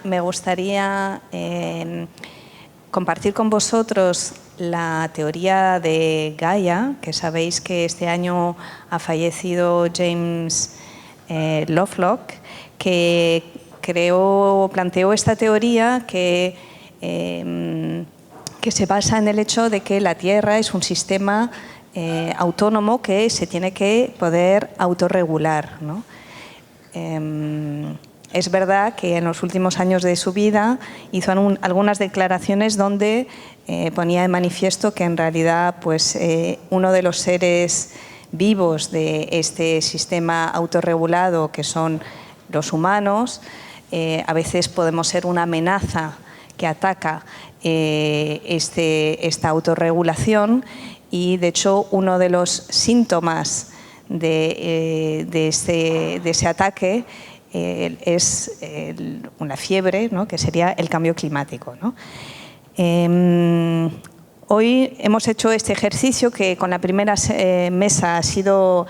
me gustaría compartir con vosotros la teoría de Gaia, que sabéis que este año ha fallecido James Lovelock, que planteó esta teoría que se basa en el hecho de que la Tierra es un sistema autónomo que se tiene que poder autorregular, ¿no? Es verdad que en los últimos años de su vida hizo algunas declaraciones donde ponía de manifiesto que en realidad pues, uno de los seres vivos de este sistema autorregulado, que son los humanos, a veces podemos ser una amenaza que ataca esta autorregulación, y de hecho uno de los síntomas de ese ataque es una fiebre, ¿no?, que sería el cambio climático, ¿no? Hoy hemos hecho este ejercicio que con la primera mesa ha sido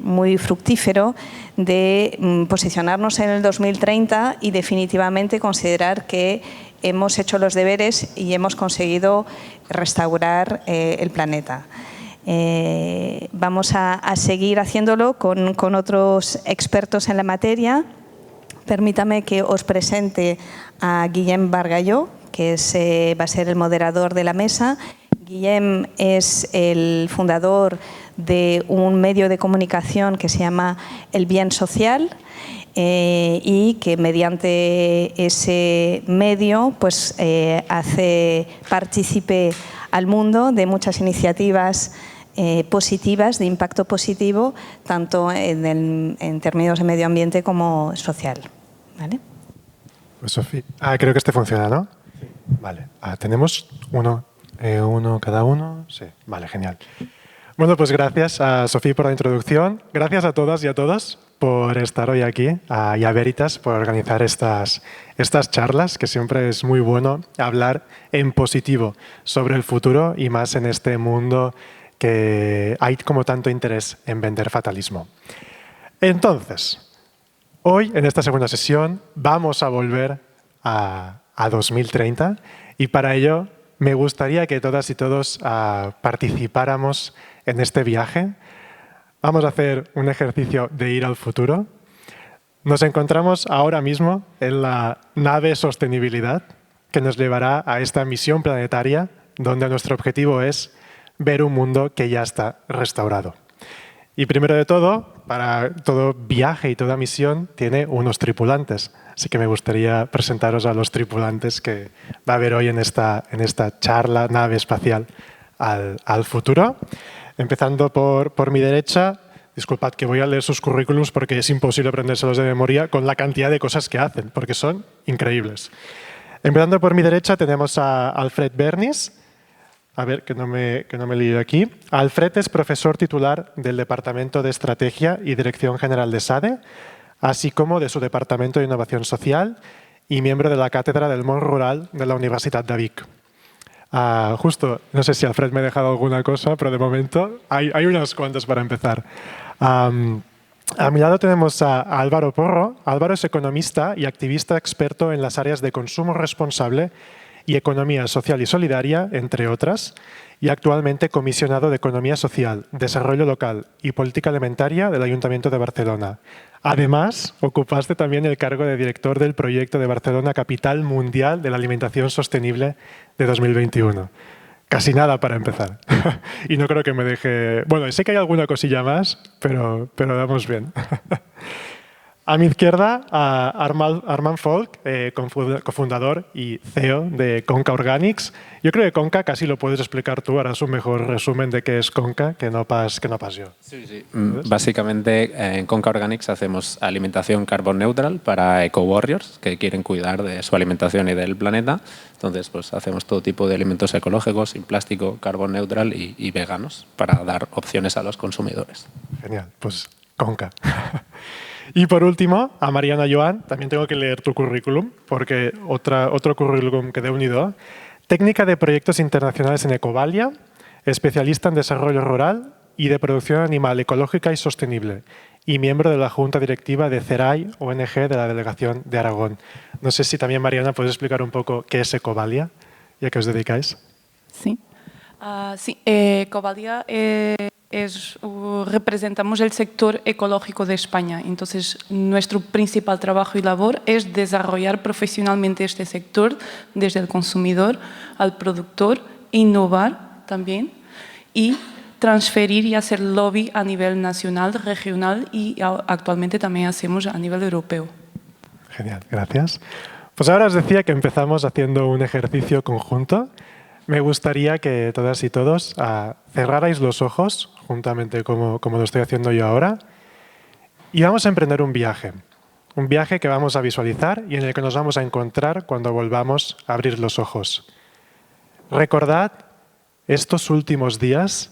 muy fructífero, de posicionarnos en el 2030 y definitivamente considerar que hemos hecho los deberes y hemos conseguido restaurar el planeta. Vamos a seguir haciéndolo con otros expertos en la materia. Permítame que os presente a Guillem Bargalló, que va a ser el moderador de la mesa. Guillem es el fundador de un medio de comunicación que se llama El Bien Social, y que mediante ese medio pues, hace partícipe al mundo de muchas iniciativas positivas, de impacto positivo, tanto en términos de medio ambiente como social. ¿Vale? Pues Sofía, creo que este funciona, ¿no? Sí. Vale, tenemos uno cada uno. Sí, vale, genial. Bueno, pues gracias a Sofía por la introducción. Gracias a todas y a todos por estar hoy aquí, y a Veritas por organizar estas charlas, que siempre es muy bueno hablar en positivo sobre el futuro, y más en este mundo que hay como tanto interés en vender fatalismo. Entonces, hoy en esta segunda sesión vamos a volver a 2030, y para ello me gustaría que todas y todos participáramos en este viaje. Vamos a hacer un ejercicio de ir al futuro. Nos encontramos ahora mismo en la nave Sostenibilidad, que nos llevará a esta misión planetaria, donde nuestro objetivo es ver un mundo que ya está restaurado. Y primero de todo, para todo viaje y toda misión tiene unos tripulantes. Así que me gustaría presentaros a los tripulantes que va a haber hoy en esta charla, nave espacial al futuro. Empezando por mi derecha, disculpad que voy a leer sus currículums porque es imposible aprendérselos de memoria con la cantidad de cosas que hacen, porque son increíbles. Empezando por mi derecha tenemos a Alfred Bernis. A ver, que no me lío aquí. Alfred es profesor titular del Departamento de Estrategia y Dirección General de SADE, así como de su Departamento de Innovación Social, y miembro de la Cátedra del Món Rural de la Universitat de Vic. Justo, no sé si Alfred me ha dejado alguna cosa, pero de momento hay unas cuantas para empezar. A mi lado tenemos a Álvaro Porro. Álvaro es economista y activista experto en las áreas de consumo responsable y economía social y solidaria, entre otras, y actualmente comisionado de Economía Social, Desarrollo Local y Política Alimentaria del Ayuntamiento de Barcelona. Además, ocupaste también el cargo de director del proyecto de Barcelona Capital Mundial de la Alimentación Sostenible de 2021. Casi nada para empezar. Y no creo que me deje... Bueno, sé que hay alguna cosilla más, pero vamos bien. A mi izquierda, Armand Folk, cofundador y CEO de Conca Organics. Yo creo que Conca casi lo puedes explicar tú, harás un mejor resumen de qué es Conca que no pas yo. Sí. Básicamente, en Conca Organics hacemos alimentación carbon neutral para eco-warriors que quieren cuidar de su alimentación y del planeta. Entonces, pues hacemos todo tipo de alimentos ecológicos, sin plástico, carbon neutral y veganos para dar opciones a los consumidores. Genial, pues Conca. Y por último, a Mariana Joan, también tengo que leer tu currículum, porque otro currículum que de unido. Técnica de proyectos internacionales en Ecovalia, especialista en desarrollo rural y de producción animal ecológica y sostenible, y miembro de la Junta Directiva de CERAI, ONG de la Delegación de Aragón. No sé si también, Mariana, puedes explicar un poco qué es Ecovalia y a qué os dedicáis. Sí. Ecovalia representamos el sector ecológico de España. Entonces, nuestro principal trabajo y labor es desarrollar profesionalmente este sector, desde el consumidor al productor, innovar también y transferir y hacer lobby a nivel nacional, regional y actualmente también hacemos a nivel europeo. Genial, gracias. Pues ahora os decía que empezamos haciendo un ejercicio conjunto. Me gustaría que todas y todos cerrarais los ojos, juntamente como lo estoy haciendo yo ahora, y vamos a emprender un viaje que vamos a visualizar y en el que nos vamos a encontrar cuando volvamos a abrir los ojos. Recordad estos últimos días.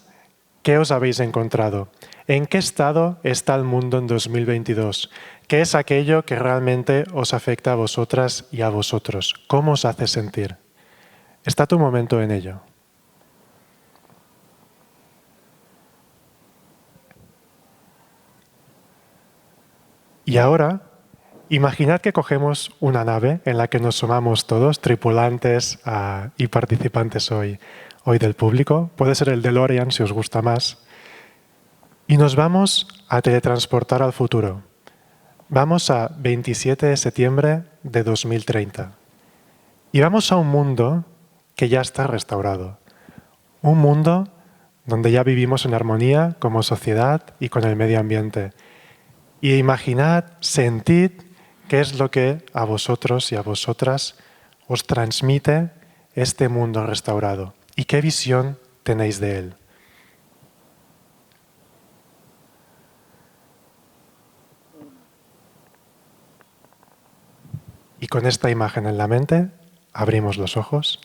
¿Qué os habéis encontrado? ¿En qué estado está el mundo en 2022? ¿Qué es aquello que realmente os afecta a vosotras y a vosotros? ¿Cómo os hace sentir? Está tu momento en ello. Y ahora, imaginad que cogemos una nave en la que nos sumamos todos, tripulantes y participantes hoy del público. Puede ser el DeLorean si os gusta más. Y nos vamos a teletransportar al futuro. Vamos a 27 de septiembre de 2030. Y vamos a un mundo que ya está restaurado. Un mundo donde ya vivimos en armonía como sociedad y con el medio ambiente. Y imaginad, sentid qué es lo que a vosotros y a vosotras os transmite este mundo restaurado y qué visión tenéis de él. Y con esta imagen en la mente, abrimos los ojos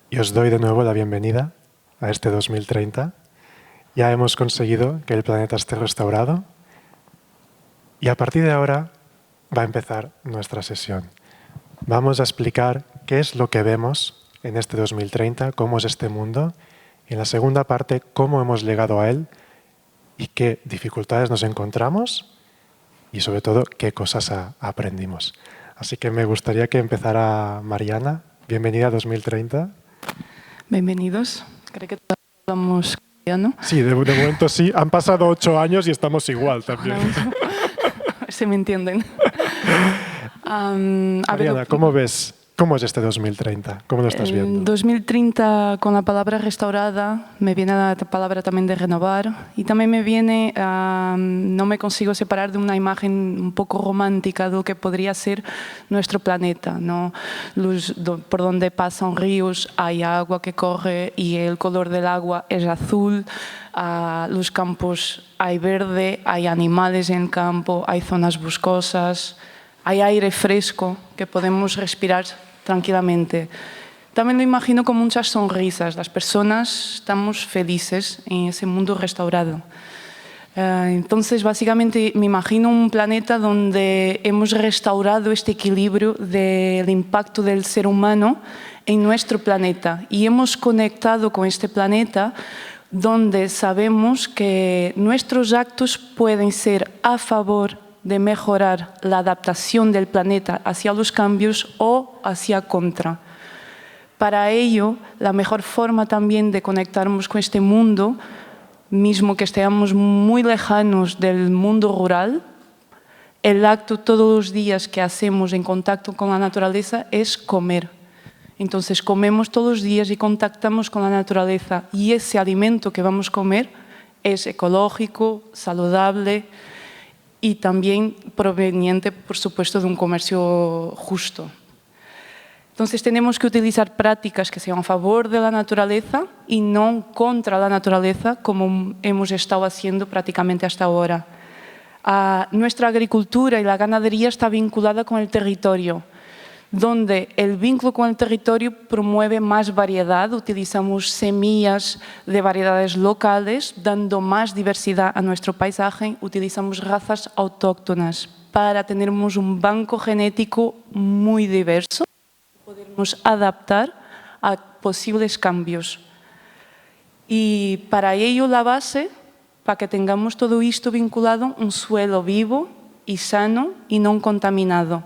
y os doy de nuevo la bienvenida a este 2030. Ya hemos conseguido que el planeta esté restaurado y a partir de ahora va a empezar nuestra sesión. Vamos a explicar qué es lo que vemos en este 2030, cómo es este mundo y en la segunda parte cómo hemos llegado a él y qué dificultades nos encontramos y sobre todo qué cosas aprendimos. Así que me gustaría que empezara Mariana. Bienvenida a 2030. Bienvenidos. Creo que todos hablamos castellano. Sí, de momento sí. Han pasado 8 años y estamos igual también. Se me entienden. Mariana, ¿cómo ves? ¿Cómo es este 2030? ¿Cómo lo estás viendo? 2030, con la palabra restaurada, me viene la palabra también de renovar y también me viene, no me consigo separar de una imagen un poco romántica de lo que podría ser nuestro planeta, ¿no? Por donde pasan ríos hay agua que corre y el color del agua es azul, los campos hay verde, hay animales en el campo, hay zonas boscosas, hay aire fresco que podemos respirar tranquilamente. También lo imagino con muchas sonrisas. Las personas estamos felices en ese mundo restaurado. Entonces, básicamente, me imagino un planeta donde hemos restaurado este equilibrio del impacto del ser humano en nuestro planeta y hemos conectado con este planeta donde sabemos que nuestros actos pueden ser a favor de mejorar la adaptación del planeta hacia los cambios o hacia contra. Para ello, la mejor forma también de conectarnos con este mundo, mismo que estemos muy lejanos del mundo rural, el acto todos los días que hacemos en contacto con la naturaleza es comer. Entonces comemos todos los días y contactamos con la naturaleza y ese alimento que vamos a comer es ecológico, saludable y también proveniente, por supuesto, de un comercio justo. Entonces tenemos que utilizar prácticas que sean a favor de la naturaleza y no contra la naturaleza, como hemos estado haciendo prácticamente hasta ahora. Nuestra agricultura y la ganadería está vinculada con el territorio, donde el vínculo con el territorio promueve más variedad, utilizamos semillas de variedades locales, dando más diversidad a nuestro paisaje, utilizamos razas autóctonas para tener un banco genético muy diverso, podernos adaptar a posibles cambios. Y para ello la base para que tengamos todo isto vinculado a un suelo vivo y sano y no contaminado,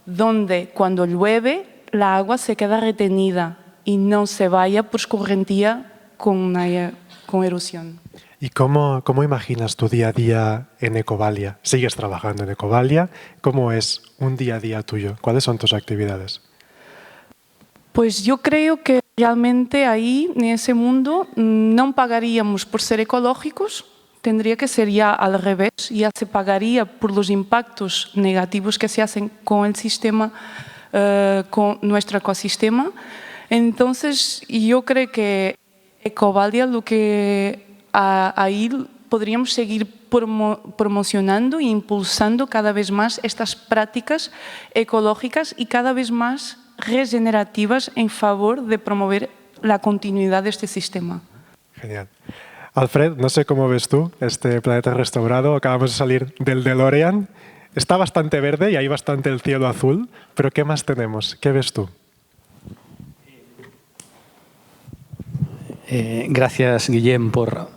donde cuando llueve la agua se queda retenida y no se vaya por escorrentía con erosión. ¿Y cómo imaginas tu día a día en Ecovalia? ¿Sigues trabajando en Ecovalia? ¿Cómo es un día a día tuyo? ¿Cuáles son tus actividades? Pues yo creo que realmente ahí, en ese mundo, no pagaríamos por ser ecológicos, tendría que ser ya al revés, ya se pagaría por los impactos negativos que se hacen con el sistema, con nuestro ecosistema. Entonces, yo creo que Ecovalia lo que ahí podríamos seguir promocionando e impulsando cada vez más estas prácticas ecológicas y cada vez más regenerativas en favor de promover la continuidad de este sistema. Genial. Alfred, no sé cómo ves tú este planeta restaurado. Acabamos de salir del DeLorean. Está bastante verde y hay bastante el cielo azul, pero ¿qué más tenemos? ¿Qué ves tú? Gracias, Guillem, por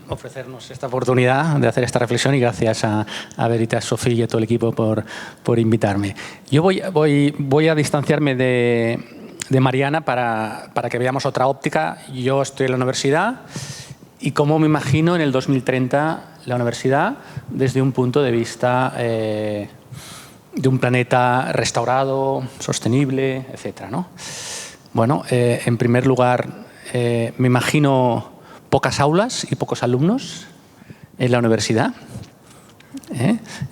ofrecernos esta oportunidad de hacer esta reflexión y gracias a Veritas, Sofía y a todo el equipo por invitarme. Yo voy a distanciarme de Mariana para que veamos otra óptica. Yo estoy en la universidad y cómo me imagino en el 2030 la universidad desde un punto de vista de un planeta restaurado, sostenible, etc., ¿no? Bueno, en primer lugar, me imagino pocas aulas y pocos alumnos en la universidad.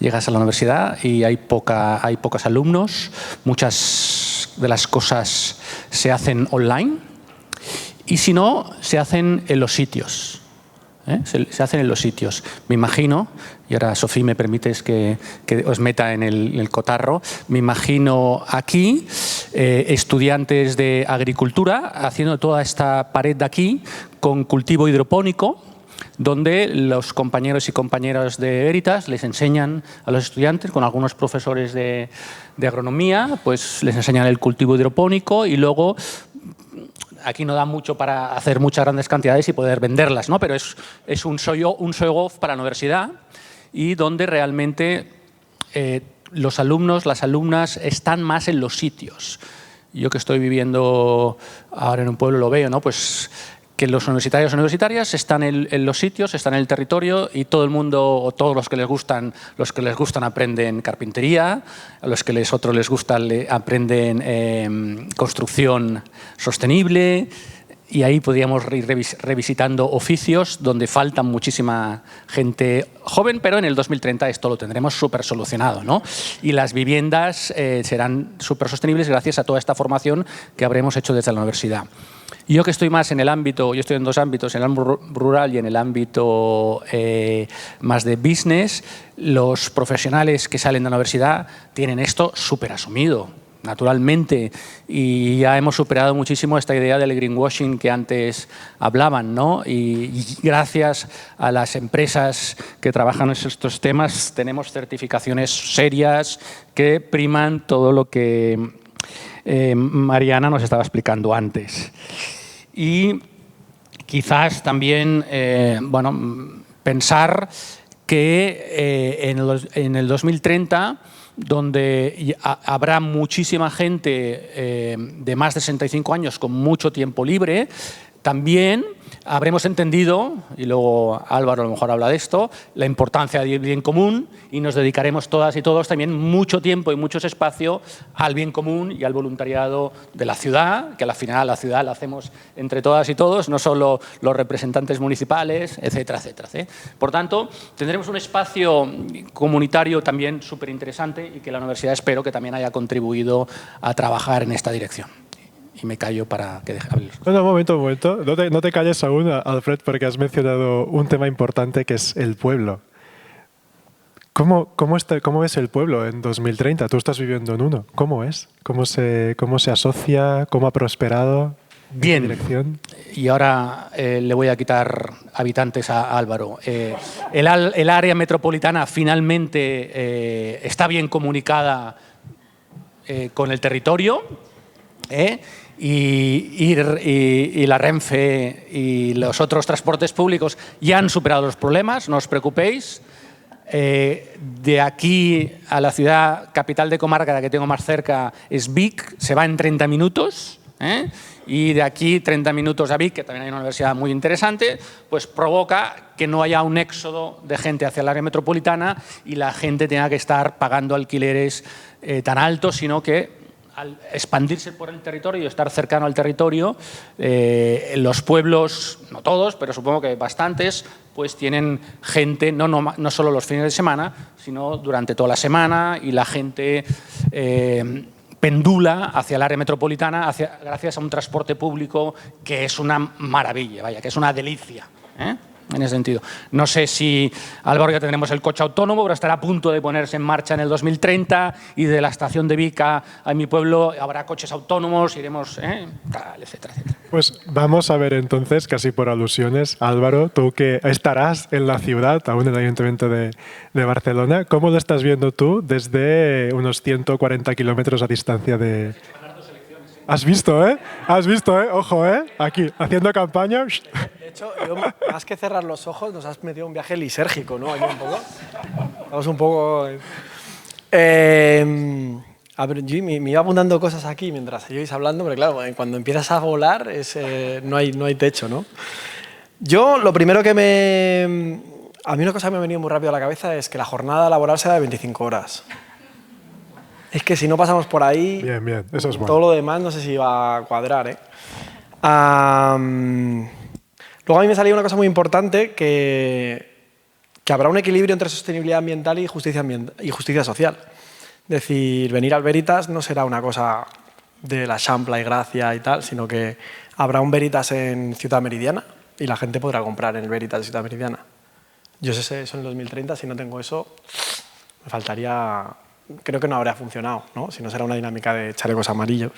Llegas a la universidad y hay pocos alumnos, muchas de las cosas se hacen online y si no, se hacen en los sitios. Se hacen en los sitios. Me imagino, y ahora Sofía me permites que os meta en el cotarro, me imagino aquí estudiantes de agricultura haciendo toda esta pared de aquí con cultivo hidropónico, donde los compañeros y compañeras de Veritas les enseñan a los estudiantes, con algunos profesores de agronomía, pues les enseñan el cultivo hidropónico y luego aquí no da mucho para hacer muchas grandes cantidades y poder venderlas, ¿no? Pero es un show-off para la universidad y donde realmente los alumnos, las alumnas están más en los sitios. Yo que estoy viviendo ahora en un pueblo lo veo, ¿no? Pues que los universitarios y universitarias están en los sitios, están en el territorio y todo el mundo, o todos los que les gustan aprenden carpintería, a los que otros les gusta aprenden construcción sostenible y ahí podríamos ir revisitando oficios donde faltan muchísima gente joven, pero en el 2030 esto lo tendremos súper solucionado, ¿no? Y las viviendas serán súper sostenibles gracias a toda esta formación que habremos hecho desde la universidad. Yo que estoy más en el ámbito, yo estoy en dos ámbitos, en el ámbito rural y en el ámbito más de business, los profesionales que salen de la universidad tienen esto súper asumido, naturalmente, y ya hemos superado muchísimo esta idea del greenwashing que antes hablaban, ¿no? Y gracias a las empresas que trabajan en estos temas tenemos certificaciones serias que priman todo lo que Mariana nos estaba explicando antes. Y quizás también pensar que en el 2030, donde habrá muchísima gente de más de 65 años con mucho tiempo libre, también habremos entendido, y luego Álvaro a lo mejor habla de esto, la importancia del bien común y nos dedicaremos todas y todos también mucho tiempo y mucho espacio al bien común y al voluntariado de la ciudad, que al final la ciudad la hacemos entre todas y todos, no solo los representantes municipales, etcétera, etcétera. Por tanto, tendremos un espacio comunitario también súper interesante y que la universidad espero que también haya contribuido a trabajar en esta dirección. Y me callo para que deje hablar. No, un momento. No te calles aún, Alfred, porque has mencionado un tema importante que es el pueblo. ¿Cómo ves el pueblo en 2030? Tú estás viviendo en uno. ¿Cómo es? ¿Cómo se asocia? ¿Cómo ha prosperado? Bien. Dirección? Y ahora le voy a quitar habitantes a Álvaro. El área metropolitana finalmente está bien comunicada con el territorio. y la Renfe y los otros transportes públicos ya han superado los problemas, no os preocupéis. De aquí a la ciudad capital de comarca, la que tengo más cerca, es Vic, se va en 30 minutos. Y de aquí 30 minutos a Vic, que también hay una universidad muy interesante, pues provoca que no haya un éxodo de gente hacia el área metropolitana y la gente tenga que estar pagando alquileres tan altos, sino que al expandirse por el territorio y estar cercano al territorio, los pueblos, no todos, pero supongo que bastantes, pues tienen gente, no solo los fines de semana, sino durante toda la semana, y la gente pendula hacia el área metropolitana gracias a un transporte público que es una maravilla, vaya, que es una delicia, en ese sentido. No sé si, Álvaro, ya tendremos el coche autónomo, pero estará a punto de ponerse en marcha en el 2030, y de la estación de Vic a mi pueblo habrá coches autónomos, iremos, tal, etcétera, etcétera. Pues vamos a ver entonces, casi por alusiones, Álvaro, tú que estarás en la ciudad, aún en el Ayuntamiento de Barcelona, ¿cómo lo estás viendo tú desde unos 140 kilómetros a distancia de...? ¿Has visto, eh? ¿Has visto, eh? Ojo, eh. Aquí, haciendo campaña. De hecho, yo, más que cerrar los ojos, nos has metido un viaje lisérgico, ¿no? Aquí un poco. Vamos un poco... A ver, yo me iba apuntando cosas aquí mientras ibais hablando, pero claro, cuando empiezas a volar no hay techo, ¿no? Yo, lo primero que a mí una cosa que me ha venido muy rápido a la cabeza es que la jornada laboral será de 25 horas. Es que si no pasamos por ahí, bien, eso es bueno. Todo lo demás no sé si va a cuadrar, ¿eh? Luego a mí me salía una cosa muy importante, que habrá un equilibrio entre sostenibilidad ambiental y justicia social. Es decir, venir al Veritas no será una cosa de la Champla y Gracia y tal, sino que habrá un Veritas en Ciutat Meridiana y la gente podrá comprar en el Veritas de Ciutat Meridiana. Yo sé eso en el 2030, si no tengo eso, me faltaría... Creo que no habría funcionado, ¿no? Si no será una dinámica de chalecos amarillos.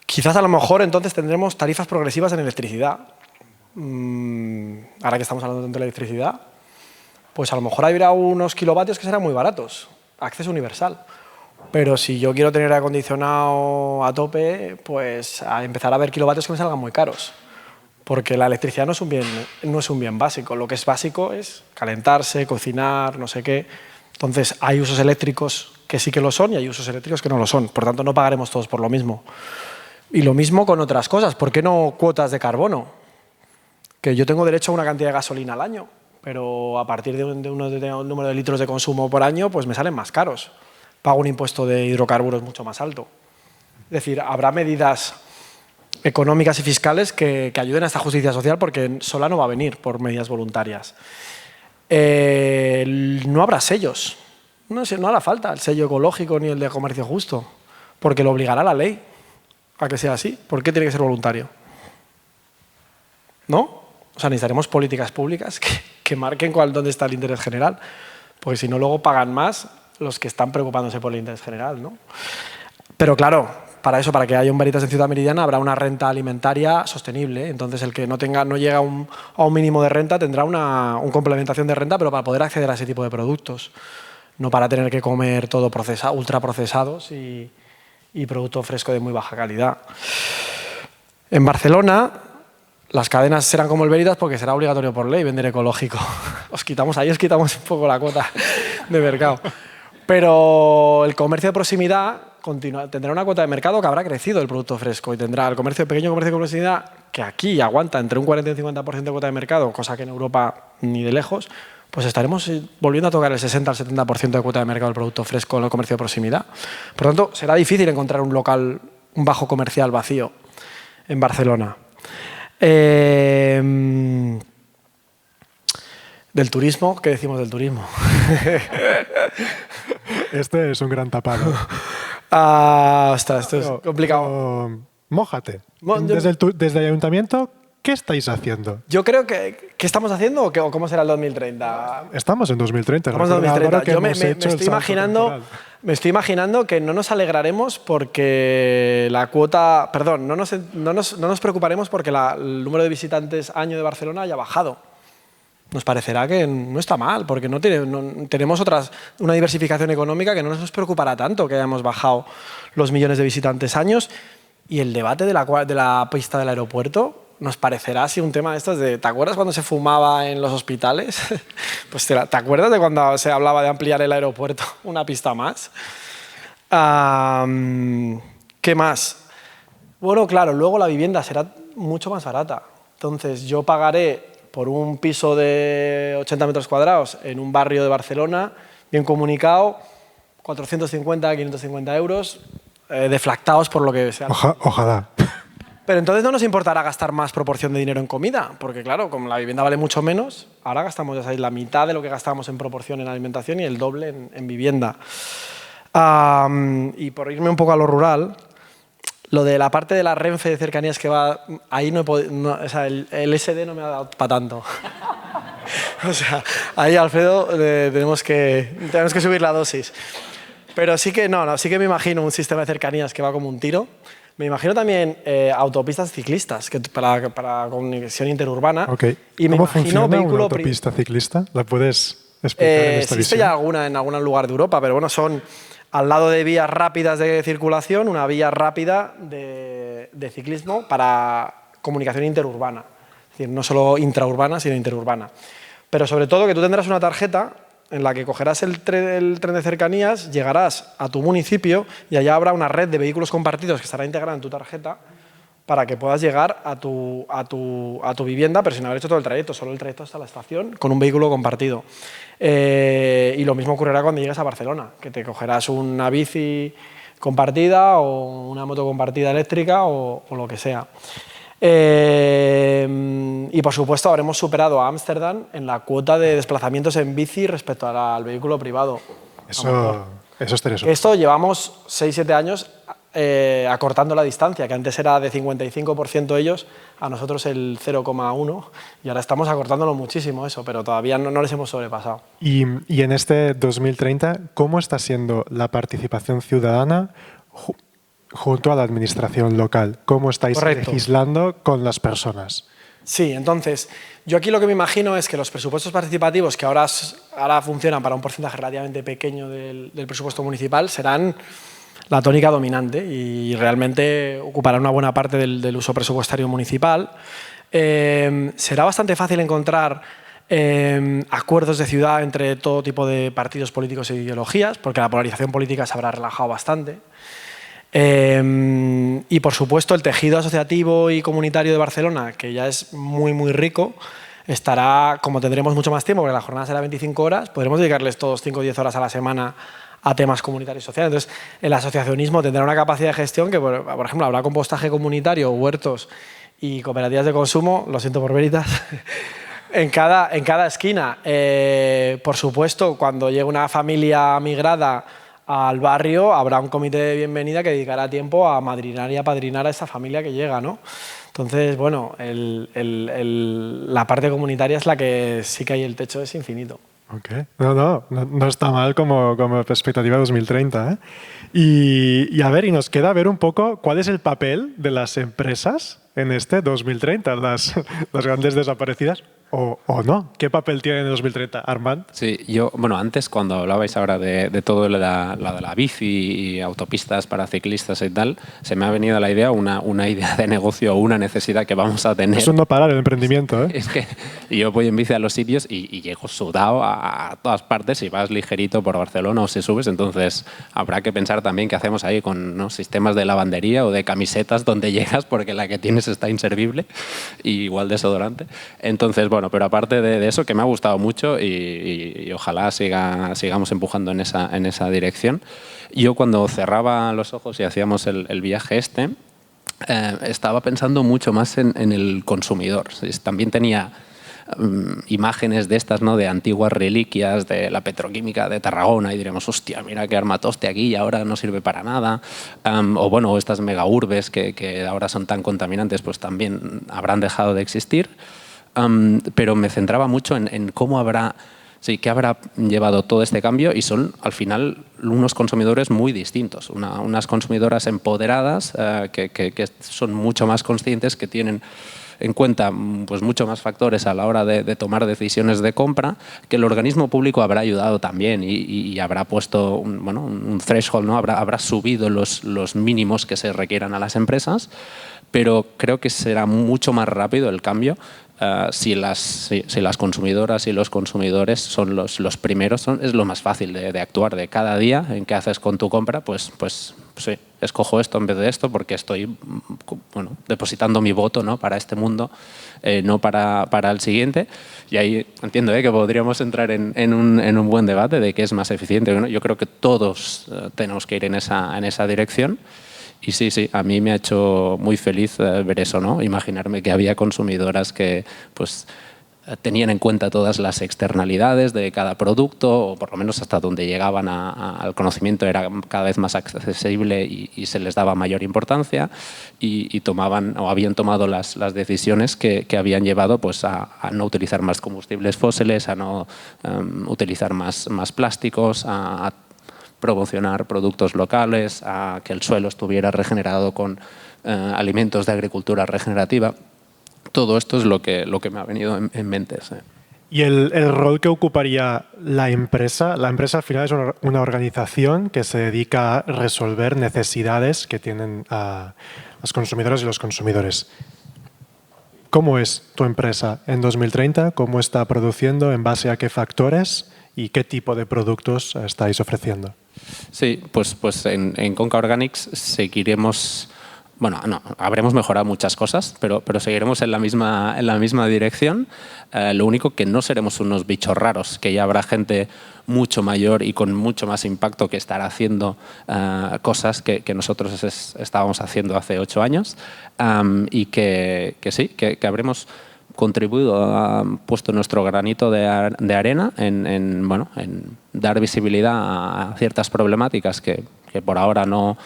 Quizás a lo mejor entonces tendremos tarifas progresivas en electricidad. Ahora que estamos hablando tanto de electricidad, pues a lo mejor habrá unos kilovatios que serán muy baratos, acceso universal. Pero si yo quiero tener aire acondicionado a tope, pues a empezar a ver kilovatios que me salgan muy caros. Porque la electricidad no es un bien básico. Lo que es básico es calentarse, cocinar, no sé qué. Entonces, hay usos eléctricos que sí que lo son y hay usos eléctricos que no lo son. Por tanto, no pagaremos todos por lo mismo. Y lo mismo con otras cosas. ¿Por qué no cuotas de carbono? Que yo tengo derecho a una cantidad de gasolina al año, pero a partir de un número de litros de consumo por año, pues me salen más caros. Pago un impuesto de hidrocarburos mucho más alto. Es decir, habrá medidas económicas y fiscales que ayuden a esta justicia social, porque sola no va a venir por medidas voluntarias. No habrá sellos, no hará falta el sello ecológico ni el de comercio justo, porque lo obligará la ley a que sea así. ¿Por qué tiene que ser voluntario? ¿No? O sea, necesitaremos políticas públicas que marquen dónde está el interés general, porque si no luego pagan más los que están preocupándose por el interés general, ¿no? Pero claro, para que haya un Veritas en Ciutat Meridiana habrá una renta alimentaria sostenible. Entonces el que no llega a un mínimo de renta tendrá una complementación de renta, pero para poder acceder a ese tipo de productos, no para tener que comer todo ultraprocesados y producto fresco de muy baja calidad. En Barcelona las cadenas serán como el Veritas porque será obligatorio por ley vender ecológico. Os quitamos un poco la cuota de mercado. Pero el comercio de proximidad tendrá una cuota de mercado que habrá crecido el producto fresco, y tendrá el pequeño comercio de proximidad, que aquí aguanta entre un 40 y un 50% de cuota de mercado, cosa que en Europa ni de lejos, pues estaremos volviendo a tocar el 60 al 70% de cuota de mercado del producto fresco en el comercio de proximidad. Por tanto, será difícil encontrar un bajo comercial vacío en Barcelona. Del turismo, ¿qué decimos del turismo? Este es un gran tapado. Ostras, esto es complicado. Mójate. Desde el ayuntamiento, ¿qué estáis haciendo? Yo creo que ¿qué estamos haciendo o cómo será el 2030? Estamos en 2030. Estamos en 2030. Yo me estoy imaginando que no nos alegraremos porque la cuota... Perdón, no nos preocuparemos porque el número de visitantes año de Barcelona haya bajado. Nos parecerá que no está mal, porque tenemos una diversificación económica que no nos preocupará tanto que hayamos bajado los millones de visitantes años, Y el debate de la pista del aeropuerto nos parecerá así un tema de estos de, ¿te acuerdas cuando se fumaba en los hospitales? Pues ¿te acuerdas de cuando se hablaba de ampliar el aeropuerto una pista más? ¿Qué más? Bueno, claro, luego la vivienda será mucho más barata. Entonces yo pagaré por un piso de 80 metros cuadrados en un barrio de Barcelona, bien comunicado, 450, 550 euros, deflactados por lo que sea. Ojalá. Pero entonces no nos importará gastar más proporción de dinero en comida, porque claro, como la vivienda vale mucho menos, ahora gastamos, ya sabéis, la mitad de lo que gastábamos en proporción en alimentación y el doble en vivienda. Y por irme un poco a lo rural, lo de la parte de la Renfe de cercanías que va, ahí no he podido, o sea, el SD no me ha dado para tanto. O sea, ahí, Alfredo, tenemos que subir la dosis. Pero sí que, sí que me imagino un sistema de cercanías que va como un tiro. Me imagino también autopistas ciclistas para conexión interurbana. Okay. Y ¿Cómo funciona una autopista ciclista? ¿La puedes explicar en esta existe visión? ya alguna en algún lugar de Europa, pero bueno, son al lado de vías rápidas de circulación, una vía rápida de ciclismo para comunicación interurbana. Es decir, no solo intraurbana, sino interurbana. Pero sobre todo que tú tendrás una tarjeta en la que cogerás el tren de cercanías, llegarás a tu municipio y allá habrá una red de vehículos compartidos que estará integrada en tu tarjeta para que puedas llegar a tu vivienda, pero sin haber hecho todo el trayecto, solo el trayecto hasta la estación, con un vehículo compartido. Y lo mismo ocurrirá cuando llegues a Barcelona, que te cogerás una bici compartida o una moto compartida eléctrica o lo que sea. Y por supuesto habremos superado a Ámsterdam en la cuota de desplazamientos en bici respecto al vehículo privado. Eso estaría súper. Esto llevamos 6-7 años acortando la distancia, que antes era de 55% ellos, a nosotros el 0,1, y ahora estamos acortándolo muchísimo eso, pero todavía no les hemos sobrepasado. Y en este 2030, ¿cómo está siendo la participación ciudadana junto a la administración local? ¿Cómo estáis legislando con las personas? Sí, entonces, yo aquí lo que me imagino es que los presupuestos participativos, que ahora funcionan para un porcentaje relativamente pequeño del presupuesto municipal, serán la tónica dominante y realmente ocuparán una buena parte del uso presupuestario municipal. Será bastante fácil encontrar acuerdos de ciudad entre todo tipo de partidos políticos e ideologías, porque la polarización política se habrá relajado bastante. Y por supuesto el tejido asociativo y comunitario de Barcelona, que ya es muy muy rico, estará, como tendremos mucho más tiempo, porque la jornada será 25 horas, podremos dedicarles todos 5 o 10 horas a la semana a temas comunitarios y sociales. Entonces el asociacionismo tendrá una capacidad de gestión que, por ejemplo, habrá compostaje comunitario, huertos y cooperativas de consumo, lo siento por veritas, en cada esquina. Por supuesto, cuando llegue una familia migrada al barrio, habrá un comité de bienvenida que dedicará tiempo a madrinar y a padrinar a esa familia que llega, ¿no? Entonces, bueno, la parte comunitaria es la que sí que hay, el techo es infinito. Okay. No está mal como expectativa 2030, ¿eh? Y a ver, y nos queda ver un poco cuál es el papel de las empresas en este 2030, las grandes desaparecidas. ¿O no? ¿Qué papel tiene en 2030, Armand? Sí, antes cuando hablabais ahora de todo lo de la bici y autopistas para ciclistas y tal, se me ha venido a la idea una idea de negocio o una necesidad que vamos a tener. Es un no parar el emprendimiento, ¿eh? Es que yo voy en bici a los sitios y llego sudado a todas partes si vas ligerito por Barcelona o si subes, entonces habrá que pensar también qué hacemos ahí con sistemas de lavandería o de camisetas donde llegas porque la que tienes está inservible y igual desodorante. Entonces, pero aparte de eso, que me ha gustado mucho y ojalá sigamos empujando en esa dirección. Yo cuando cerraba los ojos y hacíamos el viaje estaba pensando mucho más en el consumidor. También tenía imágenes de estas, ¿no?, de antiguas reliquias de la petroquímica de Tarragona y diremos, hostia, mira qué armatoste aquí y ahora no sirve para nada. O estas megaurbes que ahora son tan contaminantes, pues también habrán dejado de existir. Pero me centraba mucho en cómo qué habrá llevado todo este cambio, y son al final unos consumidores muy distintos, unas consumidoras empoderadas que son mucho más conscientes, que tienen en cuenta pues, mucho más factores a la hora de tomar decisiones de compra, que el organismo público habrá ayudado también y habrá puesto un threshold, ¿no? habrá subido los mínimos que se requieran a las empresas, pero creo que será mucho más rápido el cambio si las consumidoras y los consumidores son los primeros. Es lo más fácil de actuar, de cada día en qué haces con tu compra, pues sí, escojo esto en vez de esto porque estoy depositando mi voto, ¿no? para este mundo, no para el siguiente. Y ahí entiendo que podríamos entrar en un buen debate de qué es más eficiente, ¿no? Yo creo que todos tenemos que ir en esa dirección. Y sí, a mí me ha hecho muy feliz ver eso, ¿no? Imaginarme que había consumidoras que pues, tenían en cuenta todas las externalidades de cada producto, o por lo menos hasta donde llegaban al conocimiento era cada vez más accesible y se les daba mayor importancia, y tomaban o habían tomado las decisiones que habían llevado pues, a no utilizar más combustibles fósiles, a no utilizar más plásticos, a promocionar productos locales, a que el suelo estuviera regenerado con alimentos de agricultura regenerativa. Todo esto es lo que me ha venido en mente. Sí. ¿Y el rol que ocuparía la empresa? La empresa al final es una organización que se dedica a resolver necesidades que tienen las consumidoras y los consumidores. ¿Cómo es tu empresa en 2030? ¿Cómo está produciendo? ¿En base a qué factores? ¿Y qué tipo de productos estáis ofreciendo? Sí, pues en Conca Organics seguiremos, habremos mejorado muchas cosas, pero seguiremos en la misma dirección. Lo único que no seremos unos bichos raros, que ya habrá gente mucho mayor y con mucho más impacto que estará haciendo cosas que nosotros estábamos haciendo hace 8 años, y que sí, que habremos contribuido, puesto nuestro granito de arena en dar visibilidad a ciertas problemáticas que por ahora no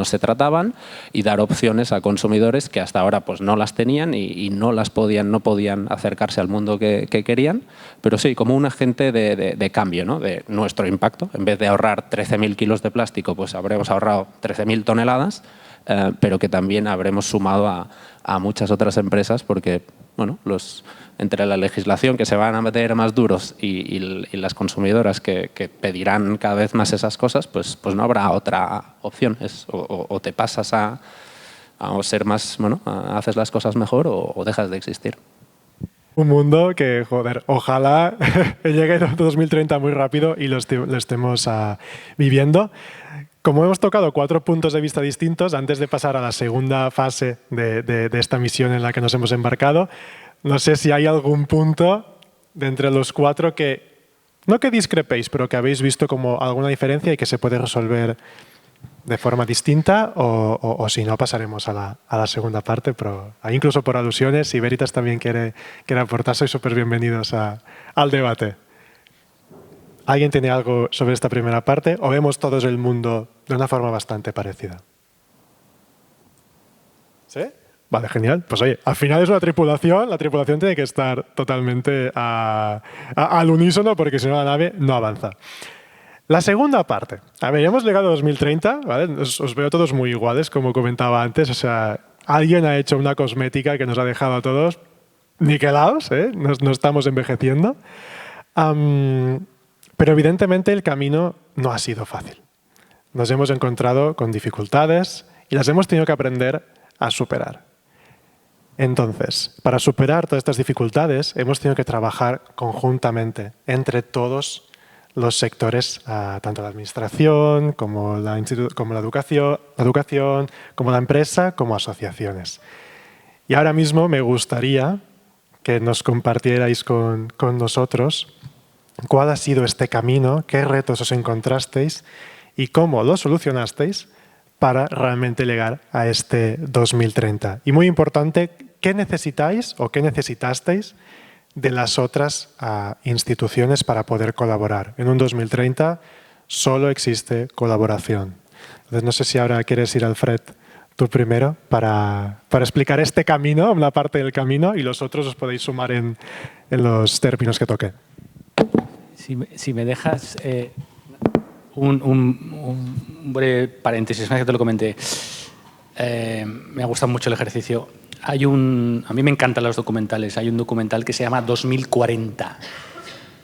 se trataban, y dar opciones a consumidores que hasta ahora pues, no las tenían y no podían acercarse al mundo que querían, pero sí, como un agente de cambio, ¿no? De nuestro impacto. En vez de ahorrar 13.000 kilos de plástico, pues habremos ahorrado 13.000 toneladas, pero que también habremos sumado a muchas otras empresas, porque entre la legislación, que se van a meter más duros, y las consumidoras que pedirán cada vez más esas cosas, pues no habrá otra opción. O te pasas a ser más, haces las cosas mejor, o dejas de existir. Un mundo que, ojalá llegue a 2030 muy rápido y lo estemos viviendo. Como hemos tocado 4 puntos de vista distintos, antes de pasar a la segunda fase de esta misión en la que nos hemos embarcado, no sé si hay algún punto de entre los 4 que, no que discrepéis, pero que habéis visto como alguna diferencia y que se puede resolver de forma distinta, o si no, pasaremos a la segunda parte, pero incluso por alusiones, si Veritas también quiere aportar, sois súper bienvenidos al debate. ¿Alguien tiene algo sobre esta primera parte, o vemos todos el mundo de una forma bastante parecida? ¿Sí? Vale, genial. Pues oye, al final es una tripulación, la tripulación tiene que estar totalmente al unísono, porque si no la nave no avanza. La segunda parte. A ver, ya hemos llegado a 2030, ¿vale? Os veo todos muy iguales, como comentaba antes. O sea, alguien ha hecho una cosmética que nos ha dejado a todos niquelados, ¿eh? No estamos envejeciendo. Pero evidentemente el camino no ha sido fácil. Nos hemos encontrado con dificultades y las hemos tenido que aprender a superar. Entonces, para superar todas estas dificultades, hemos tenido que trabajar conjuntamente entre todos los sectores, tanto la administración como la educación, como la empresa, como asociaciones. Y ahora mismo me gustaría que nos compartierais con nosotros cuál ha sido este camino, qué retos os encontrasteis y cómo lo solucionasteis para realmente llegar a este 2030. Y muy importante, ¿qué necesitáis o qué necesitasteis de las otras instituciones para poder colaborar? En un 2030 solo existe colaboración. Entonces, no sé si ahora quieres ir, Alfred, tú primero, para explicar este camino, una parte del camino, y los otros os podéis sumar en los términos que toque. Si me dejas un breve paréntesis, una vez que te lo comenté. Me ha gustado mucho el ejercicio. a mí me encantan los documentales. Hay un documental que se llama 2040,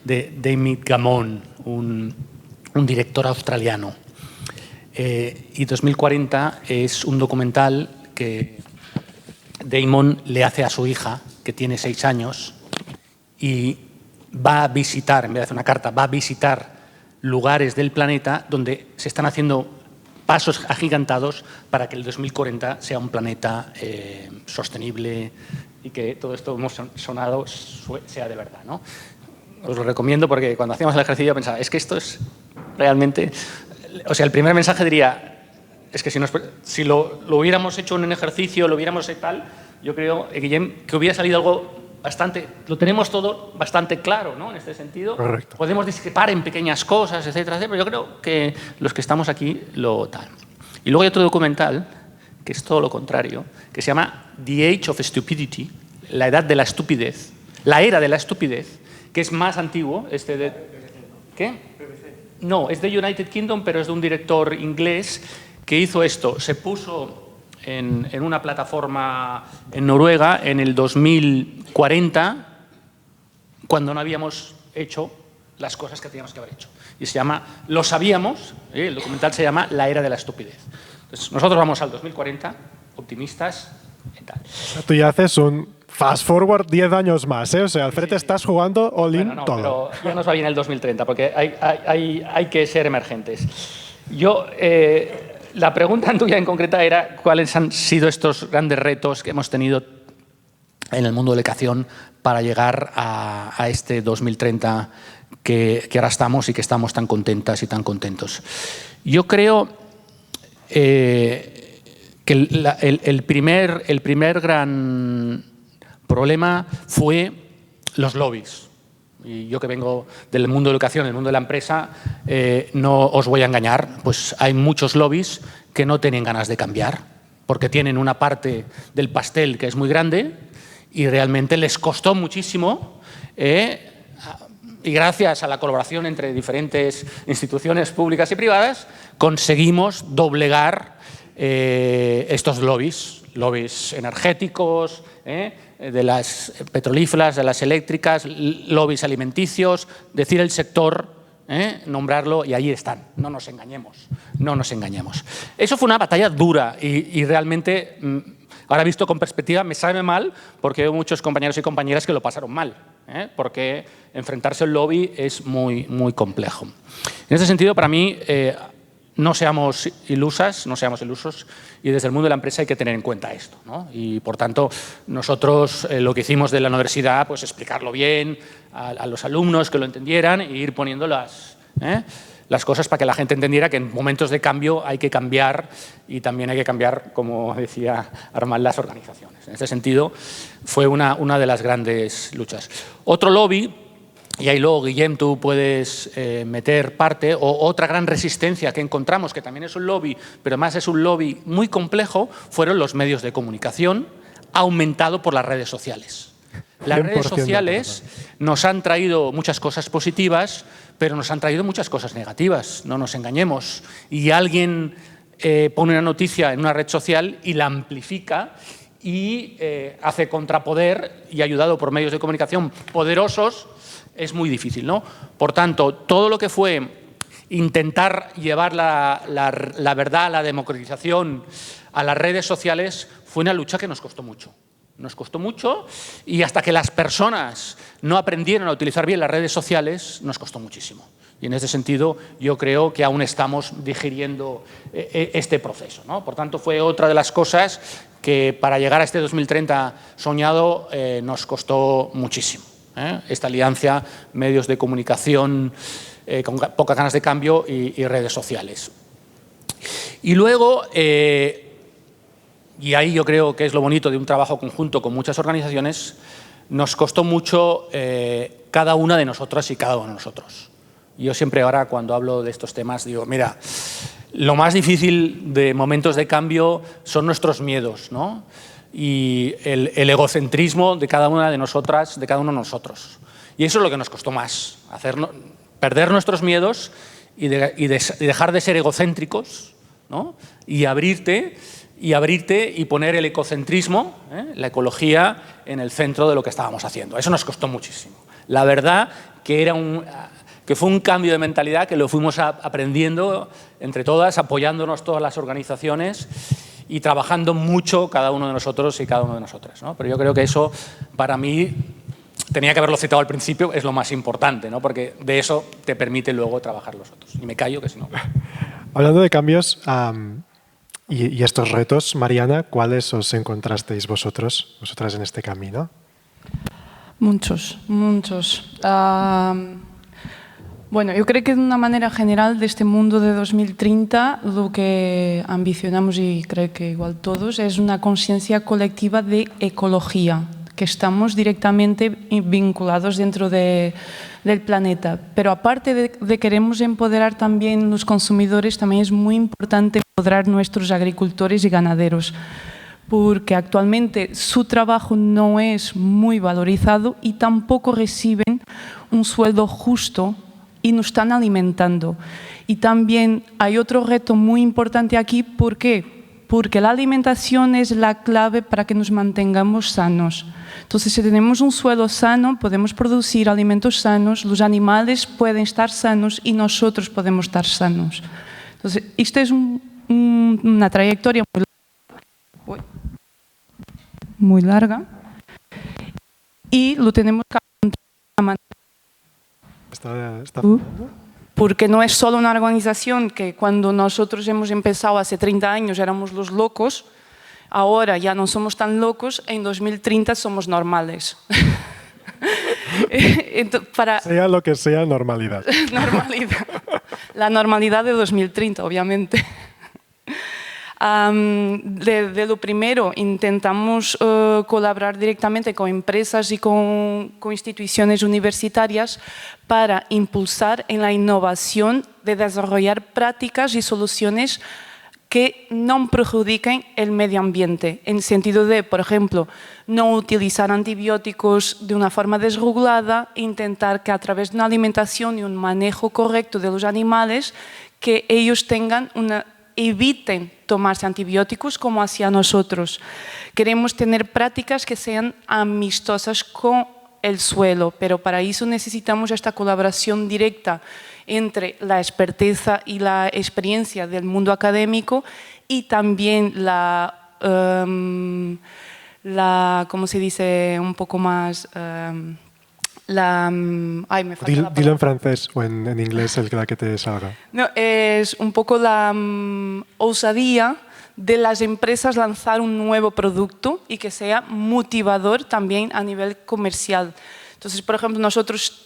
de David Gamon, un director australiano. Y 2040 es un documental que Damon le hace a su hija, que tiene 6 años, y va a visitar, en vez de hacer una carta, va a visitar lugares del planeta donde se están haciendo pasos agigantados para que el 2040 sea un planeta sostenible y que todo esto hemos sonado sea de verdad, ¿no? Os lo recomiendo porque cuando hacíamos el ejercicio pensaba, es que esto es realmente... O sea, el primer mensaje diría, es que si lo hubiéramos hecho en un ejercicio, lo hubiéramos hecho tal, yo creo, Guillem, que hubiera salido algo bastante... Lo tenemos todo bastante claro, ¿no? En este sentido. Correcto. Podemos discrepar en pequeñas cosas, etcétera, etcétera, pero yo creo que los que estamos aquí lo tal. Y luego hay otro documental, que es todo lo contrario, que se llama The Age of Stupidity, la edad de la estupidez, la era de la estupidez, que es más antiguo. ¿Qué? No, es de United Kingdom, pero es de un director inglés que hizo esto. Se puso en una plataforma en Noruega en el 2040, cuando no habíamos hecho las cosas que teníamos que haber hecho. Y se llama Lo sabíamos, el documental se llama La era de la estupidez. Entonces, nosotros vamos al 2040, optimistas y tal. Tú ya haces un fast forward 10 años más, ¿eh? O sea, Alfred, estás jugando all-in todo. Pero ya nos va bien el 2030, porque hay que ser emergentes. La pregunta tuya en concreta era cuáles han sido estos grandes retos que hemos tenido en el mundo de la educación para llegar a este 2030 que ahora estamos y que estamos tan contentas y tan contentos. Yo creo que el primer gran problema fue los lobbies. Y yo que vengo del mundo de la educación, del mundo de la empresa, no os voy a engañar, pues hay muchos lobbies que no tienen ganas de cambiar, porque tienen una parte del pastel que es muy grande y realmente les costó muchísimo, y gracias a la colaboración entre diferentes instituciones públicas y privadas, conseguimos doblegar estos lobbies energéticos, de las petrolíferas, de las eléctricas, lobbies alimenticios, decir el sector, nombrarlo, y ahí están. No nos engañemos, no nos engañemos. Eso fue una batalla dura y realmente, ahora visto con perspectiva, me sabe mal porque veo muchos compañeros y compañeras que lo pasaron mal, porque enfrentarse al lobby es muy, muy complejo. En ese sentido, para mí, no seamos ilusos, y desde el mundo de la empresa hay que tener en cuenta esto, ¿no? Y por tanto, nosotros lo que hicimos de la universidad, pues explicarlo bien a los alumnos, que lo entendieran, e ir poniendo las cosas para que la gente entendiera que en momentos de cambio hay que cambiar, y también hay que cambiar, como decía Armand, las organizaciones. En ese sentido, fue una de las grandes luchas. Otro lobby, y ahí luego, Guillem, tú puedes meter parte, o otra gran resistencia que encontramos, que también es un lobby, pero además es un lobby muy complejo, fueron los medios de comunicación, aumentado por las redes sociales. Las redes sociales nos han traído muchas cosas positivas, pero nos han traído muchas cosas negativas, no nos engañemos. Y alguien pone una noticia en una red social y la amplifica y hace contrapoder, y ayudado por medios de comunicación poderosos, es muy difícil, ¿no? Por tanto, todo lo que fue intentar llevar la verdad, la democratización a las redes sociales fue una lucha que nos costó mucho. Nos costó mucho, y hasta que las personas no aprendieron a utilizar bien las redes sociales, nos costó muchísimo. Y en ese sentido, yo creo que aún estamos digiriendo este proceso, ¿no? Por tanto, fue otra de las cosas que para llegar a este 2030 soñado nos costó muchísimo. Esta alianza, medios de comunicación con pocas ganas de cambio y redes sociales. Y luego, y ahí yo creo que es lo bonito de un trabajo conjunto con muchas organizaciones, nos costó mucho cada una de nosotras y cada uno de nosotros. Yo siempre ahora cuando hablo de estos temas digo, mira, lo más difícil de momentos de cambio son nuestros miedos, ¿no? Y el egocentrismo de cada una de nosotras, de cada uno de nosotros. Y eso es lo que nos costó más, perder nuestros miedos y dejar de ser egocéntricos, ¿no? Y abrirte y abrirte y poner el ecocentrismo, la ecología, en el centro de lo que estábamos haciendo. Eso nos costó muchísimo. La verdad que fue un cambio de mentalidad que lo fuimos aprendiendo entre todas, apoyándonos todas las organizaciones y trabajando mucho cada uno de nosotros y cada una de nosotras, ¿no? Pero yo creo que eso, para mí, tenía que haberlo citado al principio, es lo más importante, ¿no? Porque de eso te permite luego trabajar los otros. Y me callo, que si no... Hablando de cambios y estos retos, Mariana, ¿cuáles os encontrasteis vosotras en este camino? Muchos. Bueno, yo creo que de una manera general de este mundo de 2030 lo que ambicionamos, y creo que igual todos, es una conciencia colectiva de ecología, que estamos directamente vinculados dentro del planeta. Pero aparte de queremos empoderar también los consumidores, también es muy importante empoderar nuestros agricultores y ganaderos, porque actualmente su trabajo no es muy valorizado y tampoco reciben un sueldo justo y nos están alimentando. Y también hay otro reto muy importante aquí. ¿Por qué? Porque la alimentación es la clave para que nos mantengamos sanos. Entonces, si tenemos un suelo sano, podemos producir alimentos sanos, los animales pueden estar sanos y nosotros podemos estar sanos. Entonces, esta es una trayectoria muy larga y lo tenemos que porque no es solo una organización que cuando nosotros hemos empezado hace 30 años éramos los locos, ahora ya no somos tan locos, en 2030 somos normales. Sea lo que sea, normalidad. Normalidad. La normalidad de 2030, obviamente. De lo primero, intentamos colaborar directamente con empresas y con instituciones universitarias para impulsar en la innovación de desarrollar prácticas y soluciones que no perjudiquen el medio ambiente, en el sentido de, por ejemplo, no utilizar antibióticos de una forma desregulada, intentar que a través de una alimentación y un manejo correcto de los animales, que ellos eviten tomarse antibióticos como hacia nosotros. Queremos tener prácticas que sean amistosas con el suelo, pero para eso necesitamos esta colaboración directa entre la experteza y la experiencia del mundo académico y también ¿cómo se dice? Un poco más... Dilo en francés o en inglés, la que te salga. No, es un poco la osadía de las empresas lanzar un nuevo producto y que sea motivador también a nivel comercial. Entonces, por ejemplo, nosotros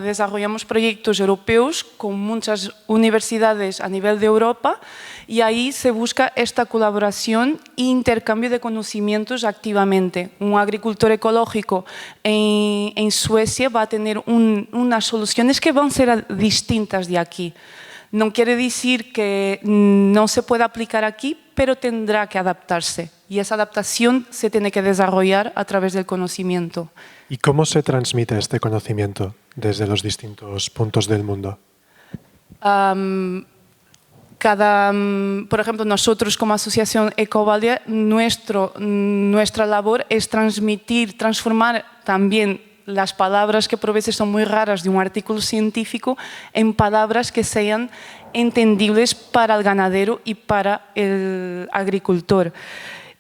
desarrollamos proyectos europeos con muchas universidades a nivel de Europa y ahí se busca esta colaboración e intercambio de conocimientos activamente. Un agricultor ecológico en Suecia va a tener unas soluciones que van a ser distintas de aquí. No quiere decir que no se pueda aplicar aquí, pero tendrá que adaptarse. Y esa adaptación se tiene que desarrollar a través del conocimiento. ¿Y cómo se transmite este conocimiento desde los distintos puntos del mundo? Por ejemplo, nosotros como asociación Ecovalia, nuestra labor es transformar también las palabras que por veces son muy raras de un artículo científico en palabras que sean entendibles para el ganadero y para el agricultor.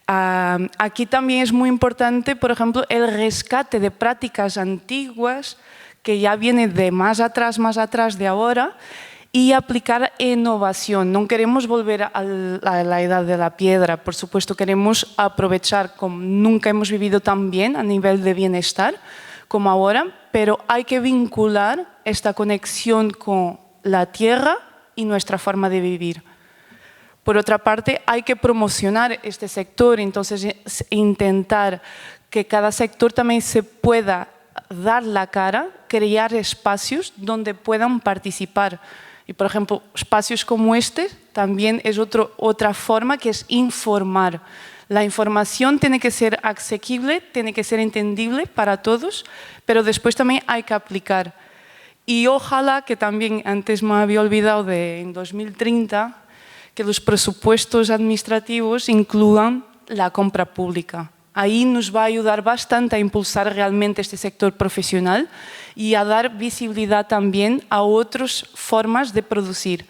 Aquí también es muy importante, por ejemplo, el rescate de prácticas antiguas que ya viene de más atrás de ahora y aplicar innovación. No queremos volver a la edad de la piedra, por supuesto queremos aprovechar como nunca hemos vivido tan bien a nivel de bienestar como ahora, pero hay que vincular esta conexión con la tierra y nuestra forma de vivir. Por otra parte, hay que promocionar este sector, entonces intentar que cada sector también se pueda dar la cara, crear espacios donde puedan participar. Y, por ejemplo, espacios como este también es otra forma que es informar. La información tiene que ser asequible, tiene que ser entendible para todos, pero después también hay que aplicar. Y ojalá que también, antes me había olvidado en 2030, que los presupuestos administrativos incluyan la compra pública. Ahí nos va a ayudar bastante a impulsar realmente este sector profesional y a dar visibilidad también a otras formas de producir.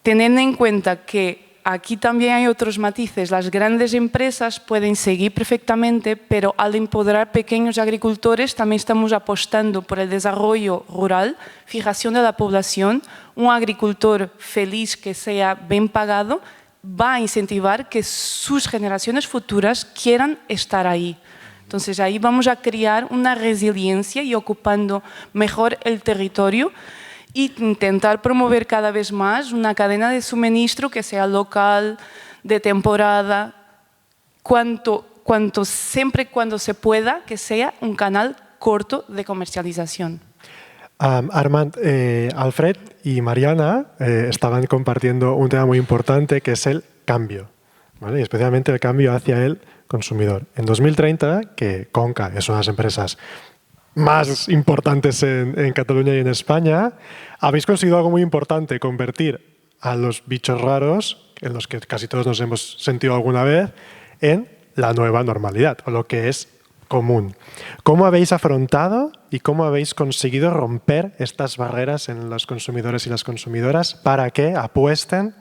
Teniendo en cuenta que aquí también hay otros matices, las grandes empresas pueden seguir perfectamente, pero al empoderar pequeños agricultores también estamos apostando por el desarrollo rural, fijación de la población, un agricultor feliz que sea bien pagado, va a incentivar que sus generaciones futuras quieran estar ahí. Entonces ahí vamos a crear una resiliencia y ocupando mejor el territorio e intentar promover cada vez más una cadena de suministro que sea local, de temporada, siempre cuando se pueda, que sea un canal corto de comercialización. Armand, Alfred y Mariana estaban compartiendo un tema muy importante que es el cambio, ¿vale? Y especialmente el cambio hacia el consumidor. En 2030, que Conca es una de las empresas más importantes en Cataluña y en España, habéis conseguido algo muy importante, convertir a los bichos raros, en los que casi todos nos hemos sentido alguna vez, en la nueva normalidad, o lo que es común. ¿Cómo habéis afrontado y cómo habéis conseguido romper estas barreras en los consumidores y las consumidoras para que apuesten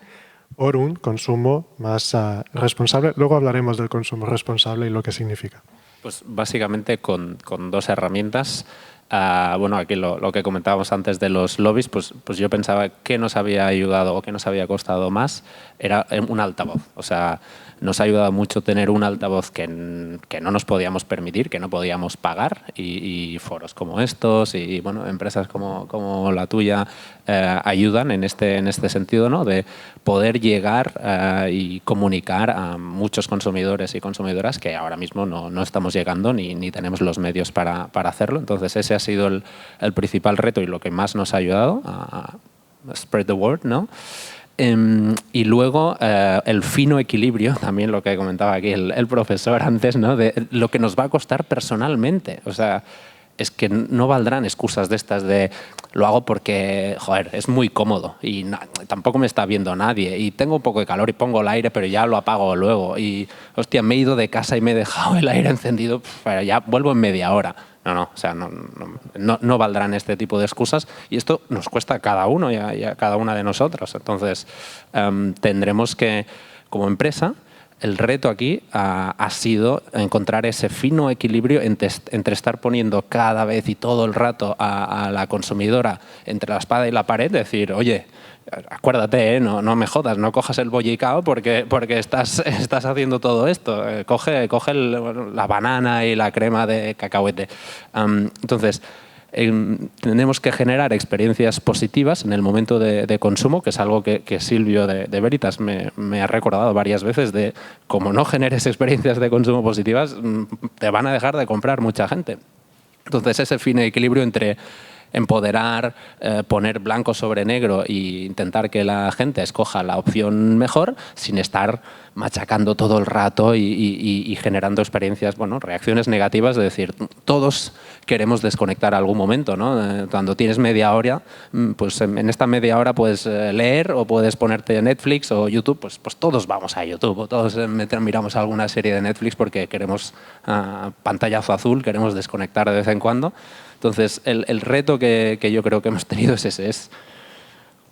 por un consumo más responsable? Luego hablaremos del consumo responsable y lo que significa. Pues básicamente con dos herramientas. Bueno, aquí lo que comentábamos antes de los lobbies, pues yo pensaba que nos había ayudado o que nos había costado más era un altavoz. O sea, nos ha ayudado mucho tener un altavoz que no nos podíamos permitir, que no podíamos pagar, y foros como estos y bueno, empresas como la tuya ayudan en este sentido, ¿no? De poder llegar y comunicar a muchos consumidores y consumidoras que ahora mismo no estamos llegando ni tenemos los medios para hacerlo. Entonces ese ha sido el principal reto y lo que más nos ha ayudado a spread the word, ¿no? Y luego el fino equilibrio, también lo que comentaba aquí el profesor antes, ¿no? De lo que nos va a costar personalmente. O sea, es que no valdrán excusas de estas de lo hago porque, joder, es muy cómodo y tampoco me está viendo nadie y tengo un poco de calor y pongo el aire, pero ya lo apago luego y, hostia, me he ido de casa y me he dejado el aire encendido, pero ya vuelvo en media hora. No, o sea, no valdrán este tipo de excusas y esto nos cuesta a cada uno y a cada una de nosotros. Entonces, tendremos que, como empresa, el reto aquí ha sido encontrar ese fino equilibrio entre estar poniendo cada vez y todo el rato a la consumidora entre la espada y la pared, decir, oye, acuérdate, no me jodas, no cojas el bollicao porque estás haciendo todo esto. Coge la banana y la crema de cacahuete. Entonces, tenemos que generar experiencias positivas en el momento de consumo, que es algo que Silvio de Veritas me ha recordado varias veces, de como no generes experiencias de consumo positivas, te van a dejar de comprar mucha gente. Entonces, ese fino equilibrio entre empoderar, poner blanco sobre negro e intentar que la gente escoja la opción mejor sin estar machacando todo el rato y generando experiencias, bueno, reacciones negativas, de decir, todos queremos desconectar algún momento, ¿no? Cuando tienes media hora, pues en esta media hora puedes leer o puedes ponerte Netflix o YouTube, pues todos vamos a YouTube o todos miramos alguna serie de Netflix porque queremos pantallazo azul, queremos desconectar de vez en cuando. Entonces, el reto que yo creo que hemos tenido es ese, es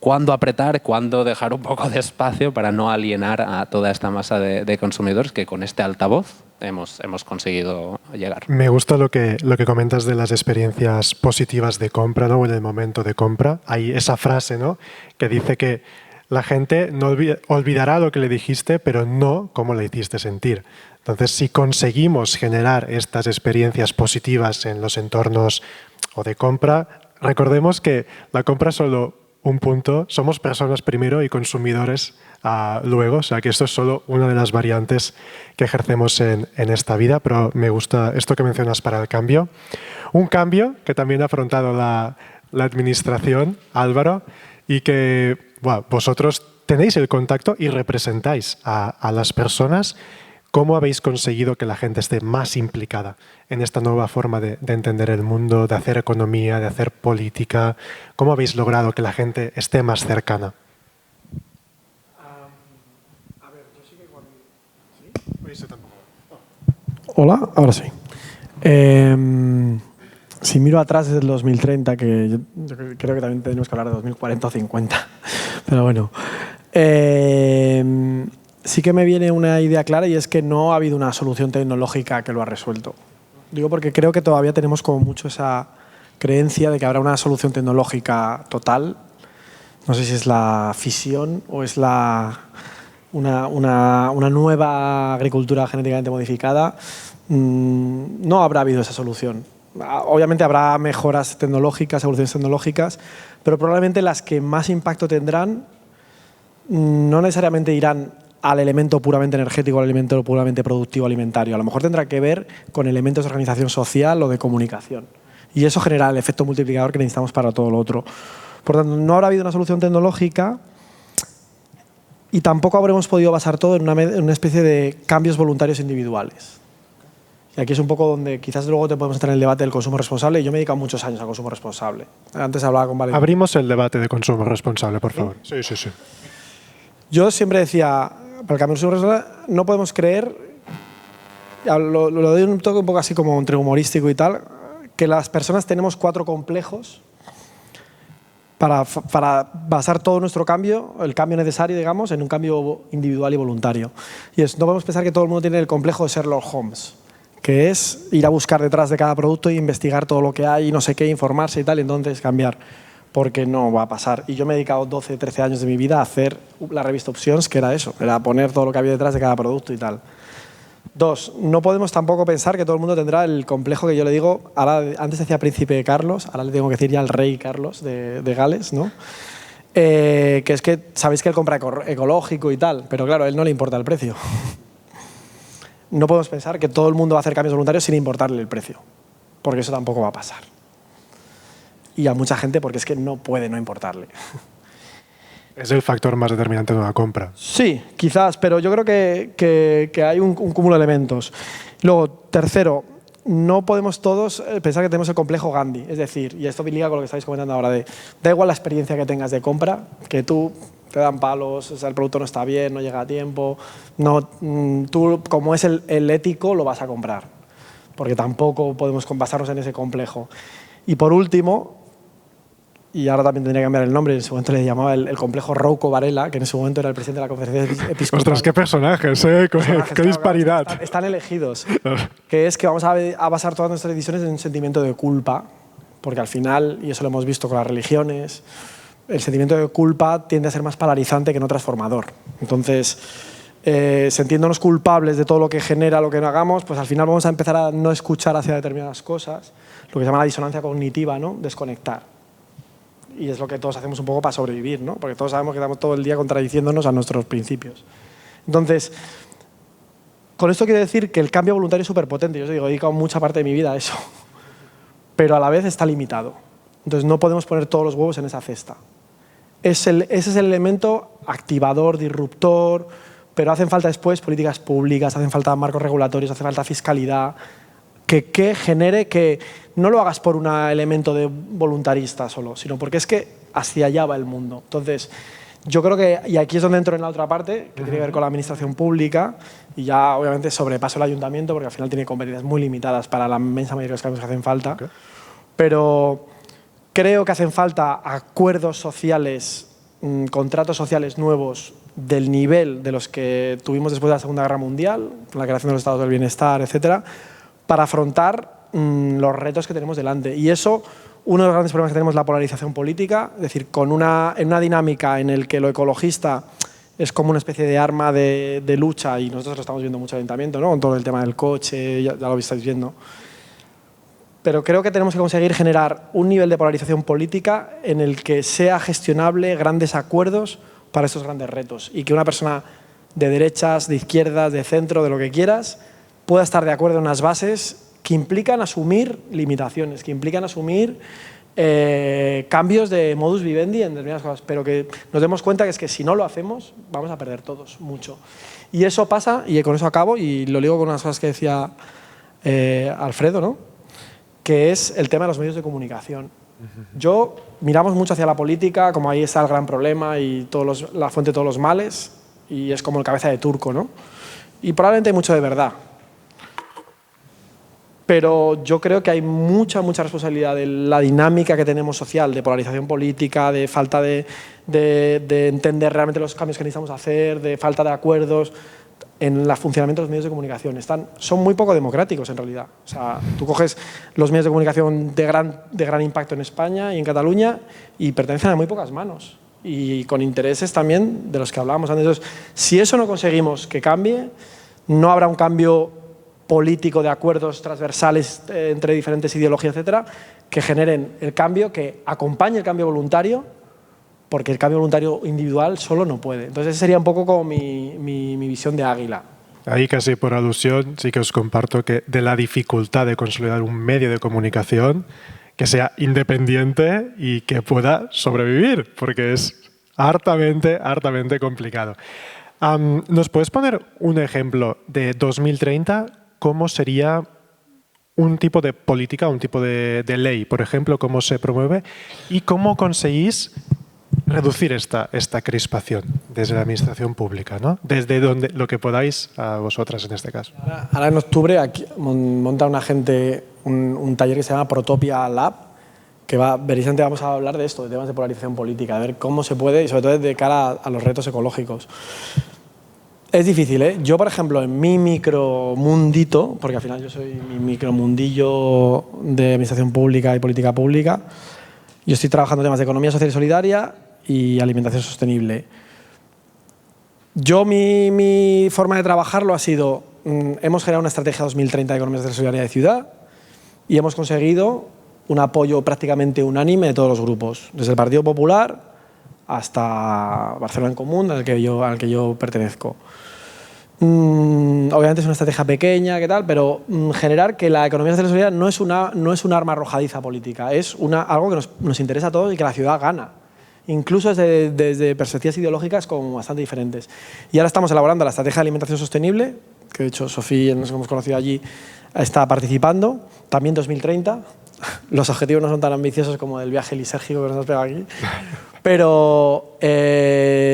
cuándo apretar, cuándo dejar un poco de espacio para no alienar a toda esta masa de consumidores que con este altavoz hemos conseguido llegar. Me gusta lo que comentas de las experiencias positivas de compra, ¿no? En el momento de compra. Hay esa frase, ¿no? Que dice que la gente no olvidará lo que le dijiste, pero no cómo le hiciste sentir. Entonces, si conseguimos generar estas experiencias positivas en los entornos o de compra, recordemos que la compra es solo un punto, somos personas primero y consumidores luego, o sea que esto es solo una de las variantes que ejercemos en esta vida, pero me gusta esto que mencionas para el cambio. Un cambio que también ha afrontado la administración, Álvaro, y que bueno, vosotros tenéis el contacto y representáis a las personas. ¿Cómo habéis conseguido que la gente esté más implicada en esta nueva forma de entender el mundo, de hacer economía, de hacer política? ¿Cómo habéis logrado que la gente esté más cercana? Hola, ahora sí. Si miro atrás desde el 2030, que yo creo que también tenemos que hablar de 2040 o 50, pero bueno. Sí que me viene una idea clara y es que no ha habido una solución tecnológica que lo ha resuelto. Digo porque creo que todavía tenemos como mucho esa creencia de que habrá una solución tecnológica total. No sé si es la fisión o es una nueva agricultura genéticamente modificada. No habrá habido esa solución. Obviamente habrá mejoras tecnológicas, evoluciones tecnológicas, pero probablemente las que más impacto tendrán no necesariamente irán al elemento puramente energético, al elemento puramente productivo alimentario. A lo mejor tendrá que ver con elementos de organización social o de comunicación. Y eso genera el efecto multiplicador que necesitamos para todo lo otro. Por tanto, no habrá habido una solución tecnológica y tampoco habremos podido basar todo en una especie de cambios voluntarios individuales. Y aquí es un poco donde quizás luego te podemos entrar en el debate del consumo responsable. Y yo me he dedicado muchos años al consumo responsable. Antes hablaba con Valentín. Abrimos el debate de consumo responsable, por favor. Sí. Yo siempre decía, para el cambio de consumo responsable, no podemos creer, lo doy un toque un poco así como entre humorístico y tal, que las personas tenemos 4 complejos para basar todo nuestro cambio, el cambio necesario, digamos, en un cambio individual y voluntario. Y no podemos pensar que todo el mundo tiene el complejo de Sherlock Holmes, que es ir a buscar detrás de cada producto e investigar todo lo que hay y no sé qué, informarse y tal, y entonces cambiar, porque no va a pasar. Y yo me he dedicado 12, 13 años de mi vida a hacer la revista Options, que era eso, era poner todo lo que había detrás de cada producto y tal. 2, no podemos tampoco pensar que todo el mundo tendrá el complejo que yo le digo, antes decía príncipe Carlos, ahora le tengo que decir ya el rey Carlos de Gales, ¿no? Que es que sabéis que él compra ecológico y tal, pero claro, a él no le importa el precio. No podemos pensar que todo el mundo va a hacer cambios voluntarios sin importarle el precio, porque eso tampoco va a pasar. Y a mucha gente porque es que no puede no importarle. Es el factor más determinante de una compra. Sí, quizás, pero yo creo que hay un cúmulo de elementos. Luego, tercero, no podemos todos pensar que tenemos el complejo Gandhi. Es decir, y esto liga con lo que estáis comentando ahora, da igual la experiencia que tengas de compra, que tú te dan palos, o sea, el producto no está bien, no llega a tiempo. Tú, como es el ético, lo vas a comprar, porque tampoco podemos basarnos en ese complejo. Y por último, y ahora también tendría que cambiar el nombre, en ese momento le llamaba el complejo Rouco Varela, que en ese momento era el presidente de la conferencia episcopal. Ostras, qué personajes, ¿eh? Qué disparidad. Están elegidos. Que es que vamos a basar todas nuestras decisiones en un sentimiento de culpa, porque al final, y eso lo hemos visto con las religiones, el sentimiento de culpa tiende a ser más polarizante que no transformador. Entonces, sintiéndonos culpables de todo lo que genera lo que no hagamos, pues al final vamos a empezar a no escuchar hacia determinadas cosas, lo que se llama la disonancia cognitiva, ¿no? Desconectar. Y es lo que todos hacemos un poco para sobrevivir, ¿no? Porque todos sabemos que estamos todo el día contradiciéndonos a nuestros principios. Entonces, con esto quiero decir que el cambio voluntario es súper potente. Yo os digo, he dedicado mucha parte de mi vida a eso, pero a la vez está limitado. Entonces no podemos poner todos los huevos en esa cesta. Ese es el elemento activador, disruptor, pero hacen falta después políticas públicas, hacen falta marcos regulatorios, hace falta fiscalidad, que genere que no lo hagas por un elemento de voluntarista solo, sino porque es que hacia allá va el mundo. Entonces, yo creo que, y aquí es donde entro en la otra parte, que tiene que ver con la administración pública, y ya obviamente sobrepaso el ayuntamiento, porque al final tiene competencias muy limitadas para la inmensa mayoría de los cambios que hacen falta, pero creo que hacen falta acuerdos sociales, contratos sociales nuevos del nivel de los que tuvimos después de la Segunda Guerra Mundial, la creación de los estados del bienestar, etcétera, para afrontar los retos que tenemos delante. Y eso, uno de los grandes problemas que tenemos es la polarización política, es decir, en una dinámica en la que lo ecologista es como una especie de arma de lucha, y nosotros lo estamos viendo mucho en el ayuntamiento, ¿no? Con todo el tema del coche, ya lo estáis viendo. Pero creo que tenemos que conseguir generar un nivel de polarización política en el que sea gestionable grandes acuerdos para estos grandes retos, y que una persona de derechas, de izquierdas, de centro, de lo que quieras, pueda estar de acuerdo en unas bases que implican asumir limitaciones, que implican asumir cambios de modus vivendi en determinadas cosas, pero que nos demos cuenta que es que si no lo hacemos vamos a perder todos mucho. Y eso pasa, y con eso acabo, y lo ligo con unas cosas que decía Alfredo, ¿no? Que es el tema de los medios de comunicación. Miramos mucho hacia la política, como ahí está el gran problema y la fuente de todos los males, y es como el cabeza de turco, ¿no? y probablemente hay mucho de verdad. Pero yo creo que hay mucha responsabilidad de la dinámica que tenemos social, de polarización política, de falta de entender realmente los cambios que necesitamos hacer, de falta de acuerdos en el funcionamiento de los medios de comunicación. Son muy poco democráticos, en realidad. O sea, tú coges los medios de comunicación de gran impacto en España y en Cataluña y pertenecen a muy pocas manos. Y con intereses también de los que hablábamos antes. Entonces, si eso no conseguimos que cambie, no habrá un cambio político de acuerdos transversales entre diferentes ideologías, etcétera, que generen el cambio, que acompañe el cambio voluntario, porque el cambio voluntario individual solo no puede. Entonces, esa sería un poco como mi visión de águila. Ahí casi por alusión sí que os comparto que de la dificultad de consolidar un medio de comunicación que sea independiente y que pueda sobrevivir, porque es hartamente complicado. ¿Nos puedes poner un ejemplo de 2030? ¿Cómo sería un tipo de política, un tipo de ley, por ejemplo, cómo se promueve y cómo conseguís reducir esta crispación desde la administración pública, ¿no? Desde donde lo que podáis a vosotras en este caso. Ahora en octubre aquí monta una gente un taller que se llama Protopia Lab, que precisamente vamos a hablar de esto, de temas de polarización política, de ver cómo se puede, y sobre todo de cara a los retos ecológicos. Es difícil, ¿eh? Yo, por ejemplo, en mi micromundito, porque al final yo soy mi micromundillo de administración pública y política pública, yo estoy trabajando temas de economía social y solidaria y alimentación sostenible. Yo, mi forma de trabajarlo ha sido, hemos generado una estrategia 2030 de economía social y solidaria de ciudad y hemos conseguido un apoyo prácticamente unánime de todos los grupos, desde el Partido Popular hasta Barcelona en Común, al que yo pertenezco. Obviamente es una estrategia pequeña, pero generar que la economía social y solidaria no es un arma arrojadiza política, es algo que nos interesa a todos y que la ciudad gana, incluso desde perspectivas ideológicas como bastante diferentes. Y ahora estamos elaborando la estrategia de alimentación sostenible, que de hecho Sofía, nos hemos conocido allí, está participando, también 2030. Los objetivos no son tan ambiciosos como el viaje lisérgico que nos has pegado aquí, pero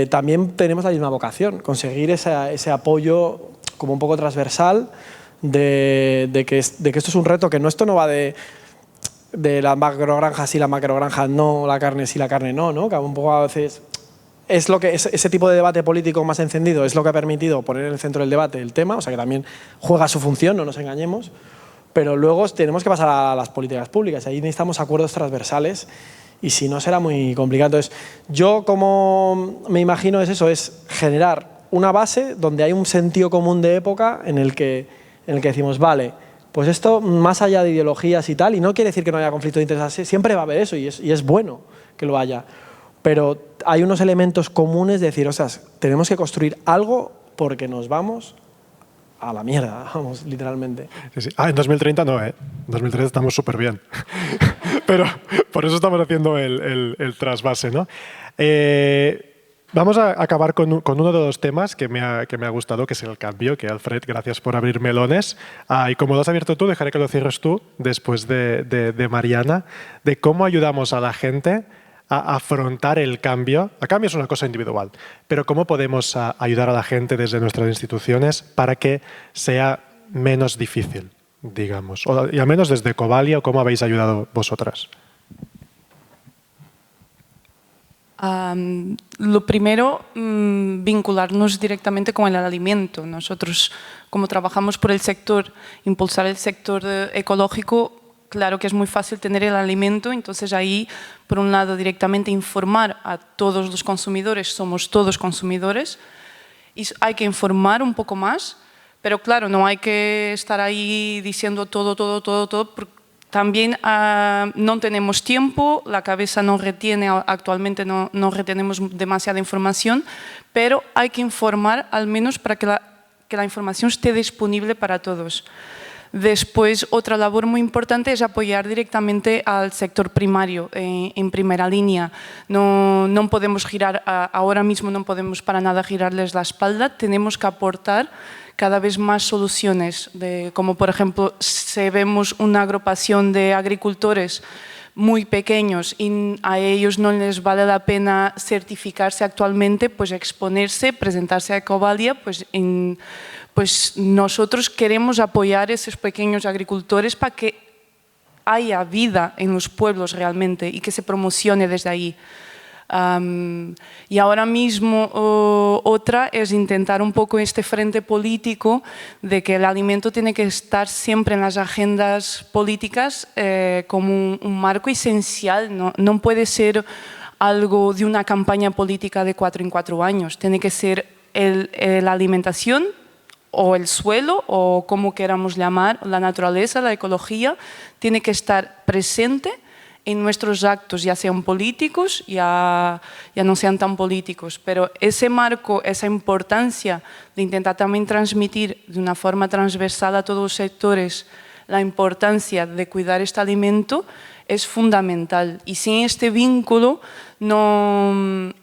también tenemos la misma vocación, conseguir ese apoyo como un poco transversal de que esto es un reto, que esto no va de la macrogranja sí, la macrogranja no, la carne sí, la carne no, ¿no? Que un poco a veces ese tipo de debate político más encendido es lo que ha permitido poner en el centro del debate el tema, o sea que también juega su función, no nos engañemos. Pero luego tenemos que pasar a las políticas públicas. Ahí necesitamos acuerdos transversales y si no será muy complicado. Entonces, yo como me imagino es generar una base donde hay un sentido común de época en el que decimos, vale, pues esto más allá de ideologías y tal, y no quiere decir que no haya conflicto de intereses, siempre va a haber eso y es bueno que lo haya. Pero hay unos elementos comunes de decir, o sea, tenemos que construir algo porque nos vamos a la mierda, vamos, literalmente. Sí. En 2030 no, ¿eh? En 2030 estamos súper bien. Pero por eso estamos haciendo el trasvase, ¿no? Vamos a acabar con uno de los temas que me ha gustado, que es el cambio, que Alfred, gracias por abrir melones. Y como lo has abierto tú, dejaré que lo cierres tú, después de Mariana, de cómo ayudamos a la gente a afrontar el cambio. El cambio es una cosa individual, pero ¿cómo podemos ayudar a la gente desde nuestras instituciones para que sea menos difícil, digamos? Y al menos desde Ecovalia, ¿cómo habéis ayudado vosotras? Lo primero, vincularnos directamente con el alimento. Nosotros, como trabajamos por el sector, impulsar el sector ecológico, claro que es muy fácil tener el alimento, entonces ahí, por un lado, directamente informar a todos los consumidores, somos todos consumidores, y hay que informar un poco más, pero claro, no hay que estar ahí diciendo todo, porque también no tenemos tiempo, la cabeza no retiene, actualmente no retenemos demasiada información, pero hay que informar al menos para que la información esté disponible para todos. Después, otra labor muy importante es apoyar directamente al sector primario en primera línea. No podemos girar, ahora mismo no podemos para nada girarles la espalda, tenemos que aportar cada vez más soluciones, como por ejemplo, si vemos una agrupación de agricultores muy pequeños y a ellos no les vale la pena certificarse actualmente, pues exponerse, presentarse a Ecovalia, pues nosotros queremos apoyar a esos pequeños agricultores para que haya vida en los pueblos realmente y que se promocione desde ahí. Y ahora mismo otra es intentar un poco este frente político de que el alimento tiene que estar siempre en las agendas políticas como un marco esencial, no puede ser algo de una campaña política de 4 en 4 años, tiene que ser la alimentación o el suelo o como queramos llamar, la naturaleza, la ecología, tiene que estar presente en nuestros actos, ya sean políticos, ya no sean tan políticos, pero ese marco, esa importancia de intentar también transmitir de una forma transversal a todos los sectores la importancia de cuidar este alimento es fundamental. Y sin este vínculo, en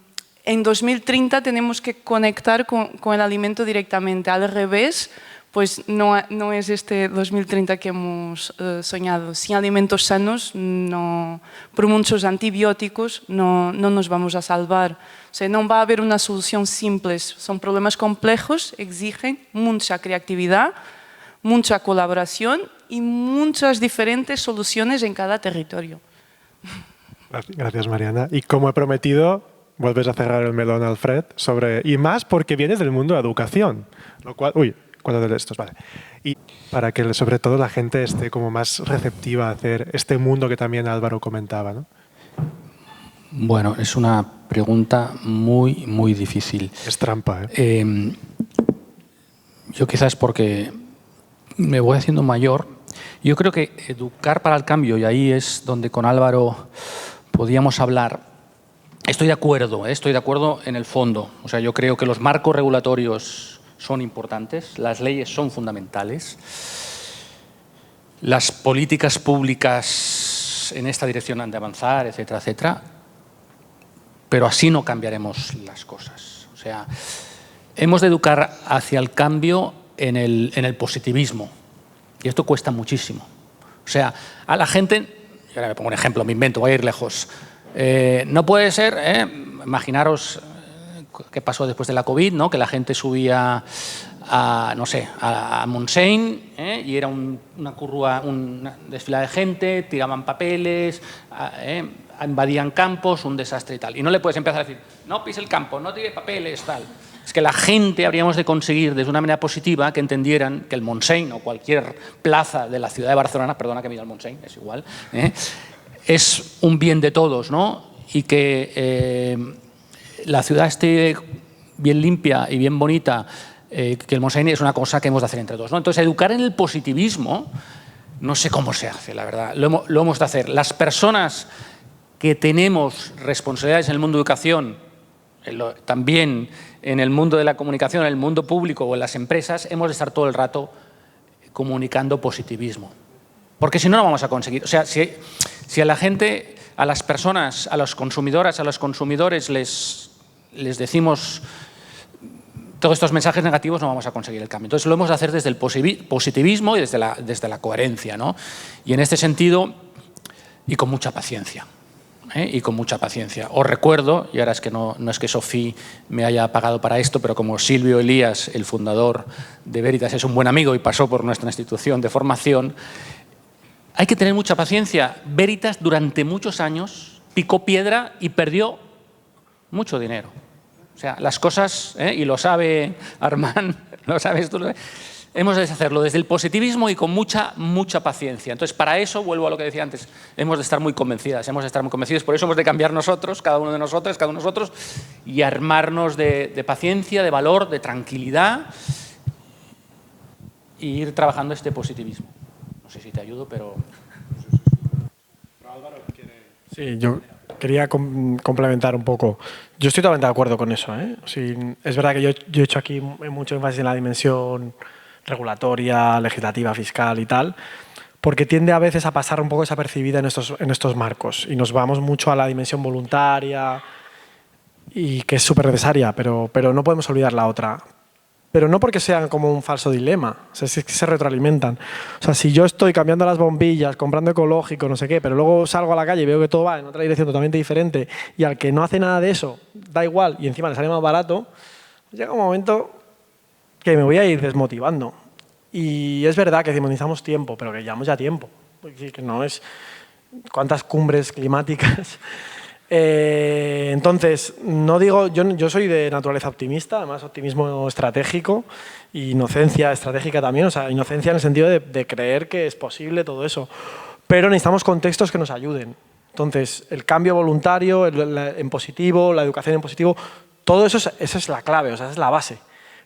2030 tenemos que conectar con el alimento directamente, al revés, pues no es este 2030 que hemos soñado. Sin alimentos sanos, por muchos antibióticos, no nos vamos a salvar. O sea, no va a haber una solución simple. Son problemas complejos, exigen mucha creatividad, mucha colaboración y muchas diferentes soluciones en cada territorio. Gracias, Mariana. Y como he prometido, vuelves a cerrar el melón, Alfred, y más porque vienes del mundo de educación, lo cual... Cuando de estos, vale. Y para que sobre todo la gente esté como más receptiva a hacer este mundo que también Álvaro comentaba, ¿no? Bueno, es una pregunta muy, muy difícil. Es trampa, ¿eh? Yo quizás porque me voy haciendo mayor, yo creo que educar para el cambio, y ahí es donde con Álvaro podíamos hablar. Estoy de acuerdo en el fondo. O sea, yo creo que los marcos regulatorios son importantes, las leyes son fundamentales, las políticas públicas en esta dirección han de avanzar, etcétera, etcétera, pero así no cambiaremos las cosas. O sea, hemos de educar hacia el cambio en el positivismo y esto cuesta muchísimo. O sea, a la gente, y ahora me pongo un ejemplo, me invento, voy a ir lejos, no puede ser, imaginaros qué pasó después de la COVID, ¿no? Que la gente subía a Montseny y era una curva, una desfilada de gente, tiraban papeles, invadían campos, un desastre y tal. Y no le puedes empezar a decir, no pise el campo, no tire papeles, tal. Es que la gente habríamos de conseguir de una manera positiva que entendieran que el Montseny o cualquier plaza de la ciudad de Barcelona, perdona que me diga el Montseny, es igual, es un bien de todos, ¿no? Y que la ciudad esté bien limpia y bien bonita, que el Montseny es una cosa que hemos de hacer entre todos, ¿no? Entonces, educar en el positivismo, no sé cómo se hace, la verdad, lo hemos de hacer. Las personas que tenemos responsabilidades en el mundo de educación, también en el mundo de la comunicación, en el mundo público o en las empresas, hemos de estar todo el rato comunicando positivismo. Porque si no, no vamos a conseguir. O sea, si a la gente, a las personas, a las consumidoras, a los consumidores les decimos todos estos mensajes negativos, no vamos a conseguir el cambio. Entonces lo hemos de hacer desde el positivismo y desde la coherencia, ¿no? Y en este sentido, y con mucha paciencia. Y con mucha paciencia. Os recuerdo, y ahora es que no es que Sofía me haya pagado para esto, pero como Silvio Elías, el fundador de Veritas, es un buen amigo y pasó por nuestra institución de formación, hay que tener mucha paciencia. Veritas durante muchos años picó piedra y perdió mucho dinero. O sea, las cosas, y lo sabe Armand, lo sabes tú, hemos de hacerlo desde el positivismo y con mucha paciencia. Entonces, para eso, vuelvo a lo que decía antes, hemos de estar muy convencidas, hemos de estar muy convencidos, por eso hemos de cambiar nosotros, cada uno de nosotros, cada uno de nosotros, y armarnos de paciencia, de valor, de tranquilidad, e ir trabajando este positivismo. No sé si te ayudo, pero... Álvaro, sí, yo quería complementar un poco. Yo estoy totalmente de acuerdo con eso, ¿eh? O sea, es verdad que yo he hecho aquí mucho énfasis en la dimensión regulatoria, legislativa, fiscal y tal, porque tiende a veces a pasar un poco desapercibida en estos marcos y nos vamos mucho a la dimensión voluntaria y que es súper necesaria, pero no podemos olvidar la otra. pero no porque sean como un falso dilema, o sea, es que se retroalimentan. O sea, si yo estoy cambiando las bombillas, comprando ecológico, no sé qué, pero luego salgo a la calle y veo que todo va en otra dirección totalmente diferente y al que no hace nada de eso, da igual y encima le sale más barato, llega un momento que me voy a ir desmotivando. Y es verdad que demonizamos tiempo, pero que llevamos ya tiempo. Que no es cuántas cumbres climáticas. Entonces, no digo, yo soy de naturaleza optimista, además optimismo estratégico e inocencia estratégica también, o sea, inocencia en el sentido de creer que es posible todo eso. Pero necesitamos contextos que nos ayuden. Entonces, el cambio voluntario en positivo, la educación en positivo, todo eso esa es la clave, o sea, esa es la base.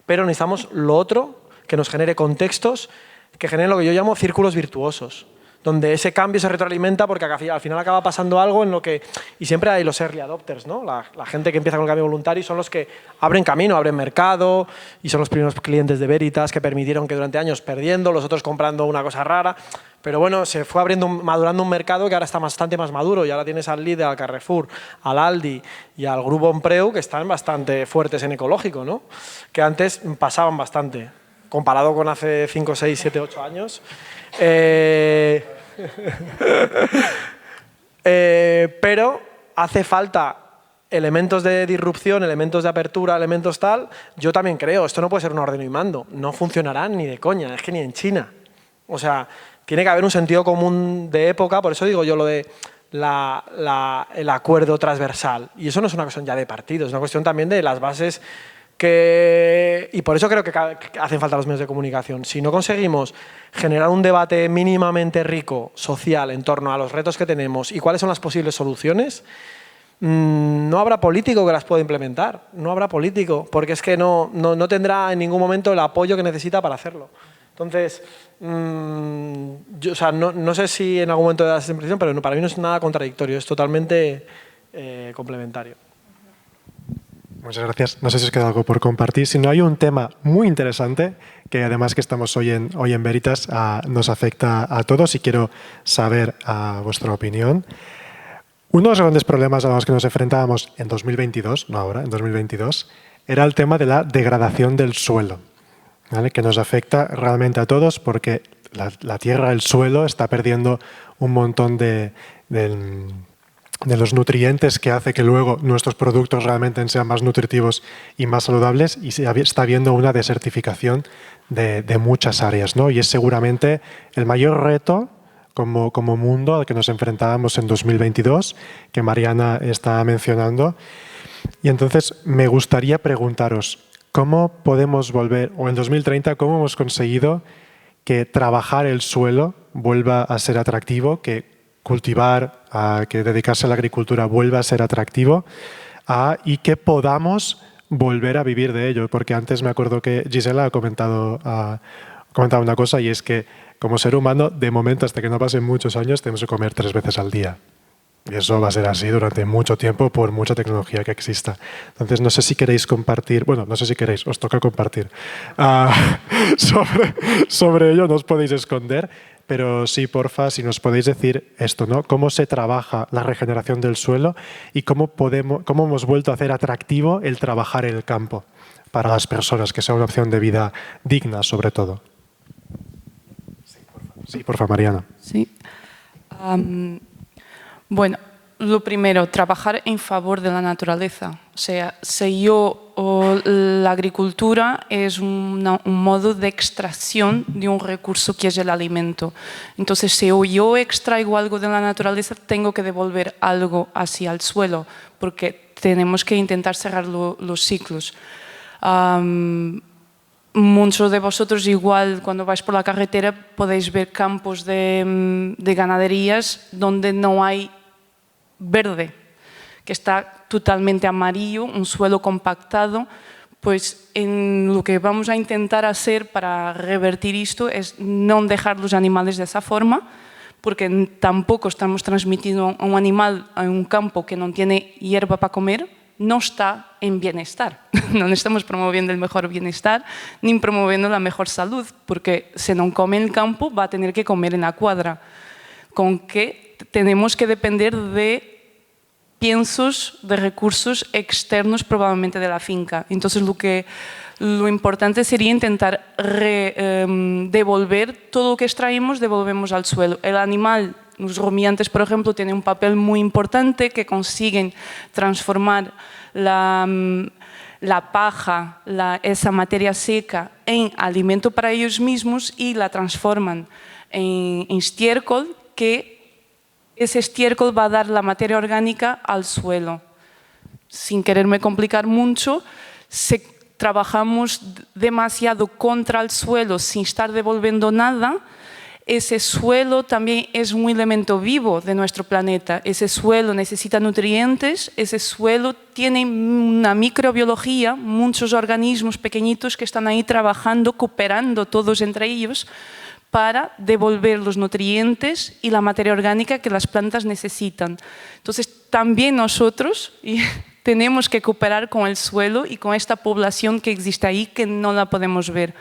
Pero necesitamos lo otro que nos genere contextos, que generen lo que yo llamo círculos virtuosos, donde ese cambio se retroalimenta porque al final acaba pasando algo en lo que... Y siempre hay los early adopters, ¿no? La gente que empieza con el cambio voluntario son los que abren camino, abren mercado y son los primeros clientes de Veritas que permitieron que durante años perdiendo, los otros comprando una cosa rara. Pero bueno, se fue madurando un mercado que ahora está bastante más maduro y ahora tienes al Lidl, al Carrefour, al Aldi y al Grupo Ompreu que están bastante fuertes en ecológico, ¿no? Que antes pasaban bastante, comparado con hace 5, 6, 7, 8 años. Pero hace falta elementos de disrupción, elementos de apertura, elementos tal. Yo también creo, esto no puede ser un ordeno y mando, no funcionará ni de coña, es que ni en China. O sea, tiene que haber un sentido común de época, por eso digo yo lo de el acuerdo transversal. Y eso no es una cuestión ya de partidos, es una cuestión también de las bases y por eso creo que hacen falta los medios de comunicación. Si no conseguimos generar un debate mínimamente rico, social, en torno a los retos que tenemos y cuáles son las posibles soluciones, no habrá político que las pueda implementar. No habrá político, porque es que no tendrá en ningún momento el apoyo que necesita para hacerlo. Entonces, yo, o sea, no sé si en algún momento das esa impresión, pero para mí no es nada contradictorio, es totalmente complementario. Muchas gracias. No sé si os queda algo por compartir. Si no, hay un tema muy interesante que además que estamos hoy en Veritas nos afecta a todos y quiero saber vuestra opinión. Uno de los grandes problemas a los que nos enfrentábamos en 2022, no ahora, en 2022, era el tema de la degradación del suelo, ¿vale? Que nos afecta realmente a todos porque la tierra, el suelo, está perdiendo un montón de los nutrientes que hace que luego nuestros productos realmente sean más nutritivos y más saludables y está habiendo una desertificación de muchas áreas, ¿no? Y es seguramente el mayor reto como mundo al que nos enfrentábamos en 2022, que Mariana está mencionando. Y entonces me gustaría preguntaros, ¿cómo podemos volver, o en 2030, cómo hemos conseguido que trabajar el suelo vuelva a ser atractivo, que cultivar, que dedicarse a la agricultura vuelva a ser atractivo y que podamos volver a vivir de ello? Porque antes me acuerdo que Gisela ha comentado una cosa y es que como ser humano, de momento, hasta que no pasen muchos años, tenemos que comer 3 veces al día. Y eso va a ser así durante mucho tiempo por mucha tecnología que exista. Entonces, no sé si queréis compartir, bueno, no sé si queréis, os toca compartir. Sobre ello no os podéis esconder, pero sí, porfa, si nos podéis decir esto, ¿no? ¿Cómo se trabaja la regeneración del suelo y cómo hemos vuelto a hacer atractivo el trabajar en el campo para las personas, que sea una opción de vida digna, sobre todo? Sí, porfa, Mariana. Sí. Bueno, lo primero, trabajar en favor de la naturaleza. O sea, la agricultura es un modo de extracción de un recurso que es el alimento. Entonces, si yo extraigo algo de la naturaleza, tengo que devolver algo hacia el suelo, porque tenemos que intentar cerrar los ciclos. Muchos de vosotros igual cuando vais por la carretera podéis ver campos de ganaderías donde no hay verde, que está totalmente amarillo, un suelo compactado. Pues lo que vamos a intentar hacer para revertir esto es no dejar los animales de esa forma, porque tampoco estamos transmitiendo a un animal a un campo que no tiene hierba para comer, no está en bienestar. No estamos promoviendo el mejor bienestar ni promoviendo la mejor salud, porque si no come en el campo va a tener que comer en la cuadra, con que tenemos que depender de piensos, de recursos externos probablemente de la finca. Entonces lo que lo importante sería intentar devolver todo lo que extraemos, devolvemos al suelo. El animal, los rumiantes, por ejemplo, tienen un papel muy importante que consiguen transformar la paja, esa materia seca, en alimento para ellos mismos y la transforman en estiércol, que ese estiércol va a dar la materia orgánica al suelo. Sin quererme complicar mucho, trabajamos demasiado contra el suelo sin estar devolviendo nada. Ese suelo también es un elemento vivo de nuestro planeta. Ese suelo necesita nutrientes, ese suelo tiene una microbiología, muchos organismos pequeñitos que están ahí trabajando, cooperando todos entre ellos para devolver los nutrientes y la materia orgánica que las plantas necesitan. Entonces, también nosotros tenemos que cooperar con el suelo y con esta población que existe ahí, que no la podemos ver.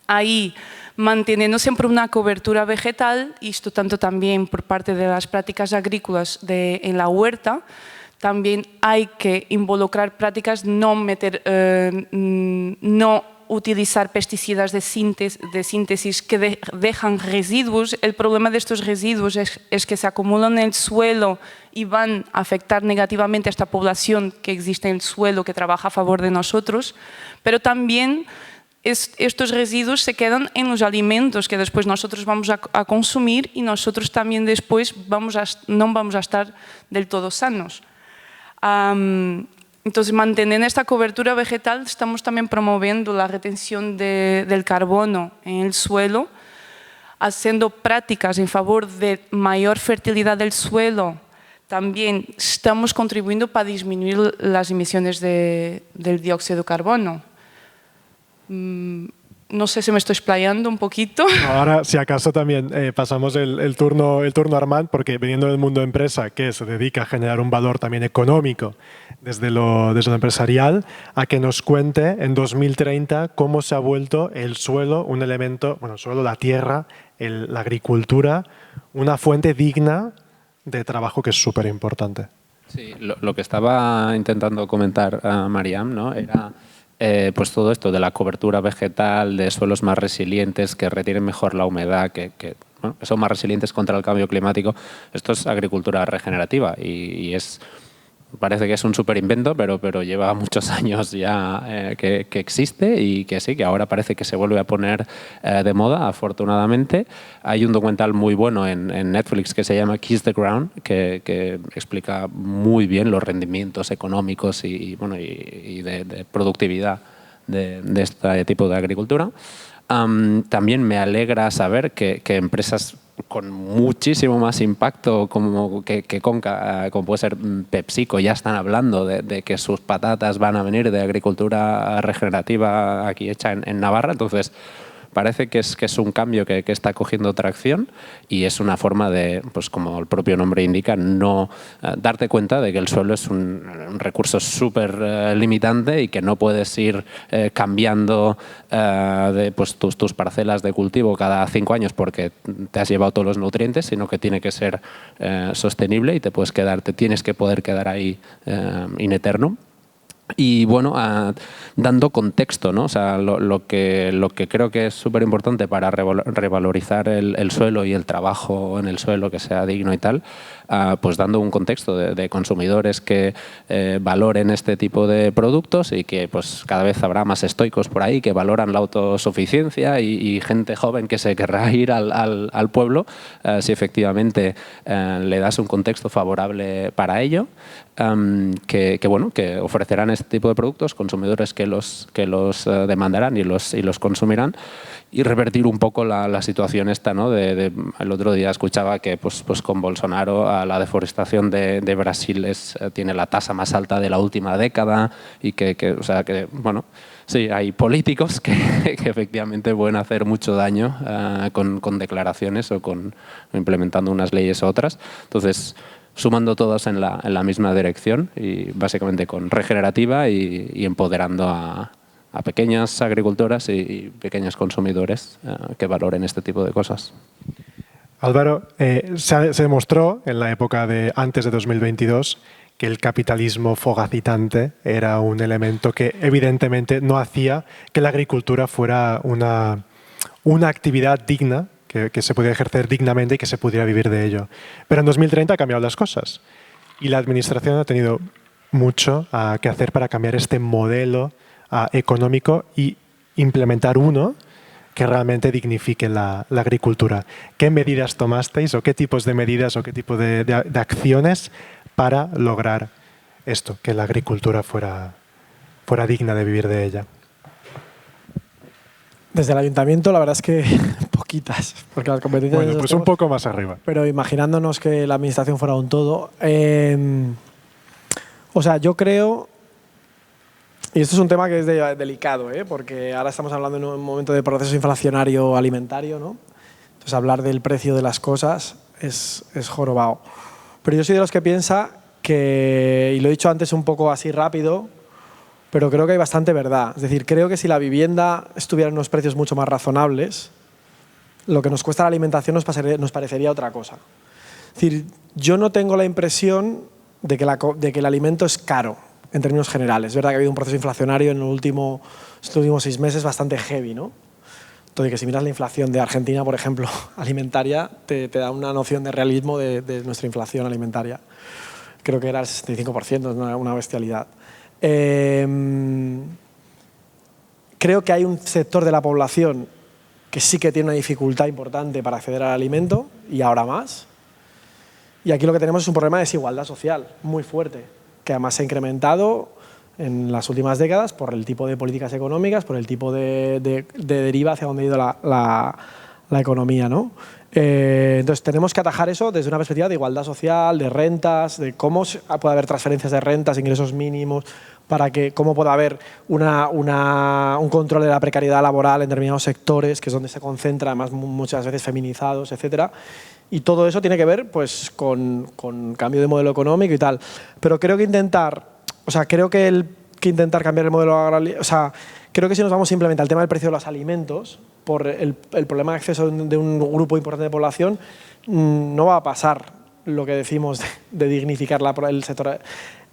Ahí, manteniendo siempre una cobertura vegetal, y esto tanto también por parte de las prácticas agrícolas en la huerta, también hay que involucrar prácticas, no utilizar pesticidas de síntesis que dejan residuos. El problema de estos residuos es que se acumulan en el suelo y van a afectar negativamente a esta población que existe en el suelo, que trabaja a favor de nosotros, pero también estos residuos se quedan en los alimentos que después nosotros vamos a consumir y nosotros también después no vamos a estar del todo sanos. Entonces, manteniendo esta cobertura vegetal, estamos también promoviendo la retención del carbono en el suelo, haciendo prácticas en favor de mayor fertilidad del suelo. También estamos contribuyendo para disminuir las emisiones del dióxido de carbono. No sé si me estoy explayando un poquito. Ahora, si acaso, también pasamos el turno a Armand, porque viniendo del mundo de empresa, que se dedica a generar un valor también económico desde lo empresarial, a que nos cuente en 2030 cómo se ha vuelto el suelo un elemento, bueno, el suelo, la tierra, la agricultura, una fuente digna de trabajo que es súper importante. Sí, lo que estaba intentando comentar Mariam, ¿no? Era pues todo esto de la cobertura vegetal, de suelos más resilientes, que retienen mejor la humedad, que son más resilientes contra el cambio climático. Esto es agricultura regenerativa y parece que es un súper invento, pero lleva muchos años ya que existe y que sí, que ahora parece que se vuelve a poner de moda, afortunadamente. Hay un documental muy bueno en Netflix que se llama Kiss the Ground, que explica muy bien los rendimientos económicos y de productividad de este tipo de agricultura. También me alegra saber que empresas con muchísimo más impacto como puede ser PepsiCo ya están hablando de que sus patatas van a venir de agricultura regenerativa aquí hecha en Navarra. Entonces parece que es un cambio que está cogiendo tracción y es una forma de, pues como el propio nombre indica, no darte cuenta de que el suelo es un recurso súper limitante y que no puedes ir cambiando pues tus parcelas de cultivo cada 5 años porque te has llevado todos los nutrientes, sino que tiene que ser sostenible y te tienes que poder quedar ahí in eternum. Y bueno, dando contexto, ¿no? O sea, lo que creo que es súper importante para revalorizar el suelo y el trabajo en el suelo, que sea digno y tal, pues dando un contexto de consumidores que valoren este tipo de productos y que pues cada vez habrá más estoicos por ahí que valoran la autosuficiencia y gente joven que se querrá ir al pueblo si efectivamente le das un contexto favorable para ello, que ofrecerán este tipo de productos, consumidores que los demandarán y los consumirán, y revertir un poco la situación esta, ¿no? El otro día escuchaba que pues con Bolsonaro la deforestación de Brasil tiene la tasa más alta de la última década y bueno, sí, hay políticos que efectivamente pueden hacer mucho daño con declaraciones o implementando unas leyes u otras. Entonces, sumando todos en la misma dirección y básicamente con regenerativa y empoderando a pequeñas agricultoras y pequeños consumidores que valoren este tipo de cosas. Álvaro, se demostró en la época antes de 2022 que el capitalismo fogacitante era un elemento que evidentemente no hacía que la agricultura fuera una actividad digna, que se pudiera ejercer dignamente y que se pudiera vivir de ello. Pero en 2030 han cambiado las cosas y la administración ha tenido mucho que hacer para cambiar este modelo económico y implementar uno que realmente dignifique la agricultura. ¿Qué medidas tomasteis o qué tipos de medidas o qué tipo de acciones para lograr esto, que la agricultura fuera digna de vivir de ella? Desde el ayuntamiento, la verdad es que poquitas, porque las competencias... Bueno, pues un poco más arriba. Pero imaginándonos que la administración fuera un todo, o sea, yo creo, y esto es un tema que es delicado, porque ahora estamos hablando en un momento de proceso inflacionario alimentario, ¿no? Entonces hablar del precio de las cosas es jorobado. Pero yo soy de los que piensa que, y lo he dicho antes un poco así rápido, pero creo que hay bastante verdad. Es decir, creo que si la vivienda estuviera en unos precios mucho más lo que nos cuesta la alimentación nos parecería otra cosa. Es decir, yo no tengo la impresión de que el alimento es caro en términos generales. Es verdad que ha habido un proceso inflacionario en estos últimos 6 meses bastante heavy, ¿no? Entonces, que si miras la inflación de Argentina, por ejemplo, alimentaria, te da una noción de realismo de nuestra inflación alimentaria. Creo que era el 65%, es una bestialidad. Creo que hay un sector de la población que sí que tiene una dificultad importante para acceder al alimento, y ahora más. Y aquí lo que tenemos es un problema de desigualdad social muy fuerte, que además se ha incrementado en las últimas décadas por el tipo de políticas económicas, por el tipo de deriva hacia donde ha ido la economía, ¿no? Entonces tenemos que atajar eso desde una perspectiva de igualdad social, de rentas, de cómo puede haber transferencias de rentas, ingresos mínimos, cómo puede haber un control de la precariedad laboral en determinados sectores, que es donde se concentra, además muchas veces feminizados, etcétera. Y todo eso tiene que ver pues, con cambio de modelo económico y tal. Pero creo que intentar cambiar el modelo agrario, creo que si nos vamos simplemente al tema del precio de los alimentos, por el problema de acceso de un grupo importante de población, no va a pasar lo que decimos de dignificar el sector.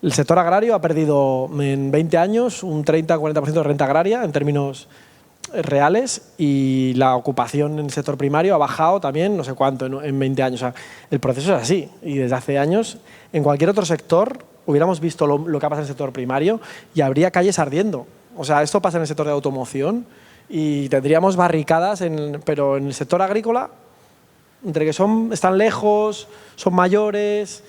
El sector agrario ha perdido en 20 años un 30-40% de renta agraria en términos reales, y la ocupación en el sector primario ha bajado también no sé cuánto en 20 años. El proceso es así, y desde hace años en cualquier otro sector hubiéramos visto lo que ha pasado en el sector primario y habría calles ardiendo. O sea, esto pasa en el sector de automoción y tendríamos barricadas, pero en el sector agrícola, entre que están lejos, son mayores,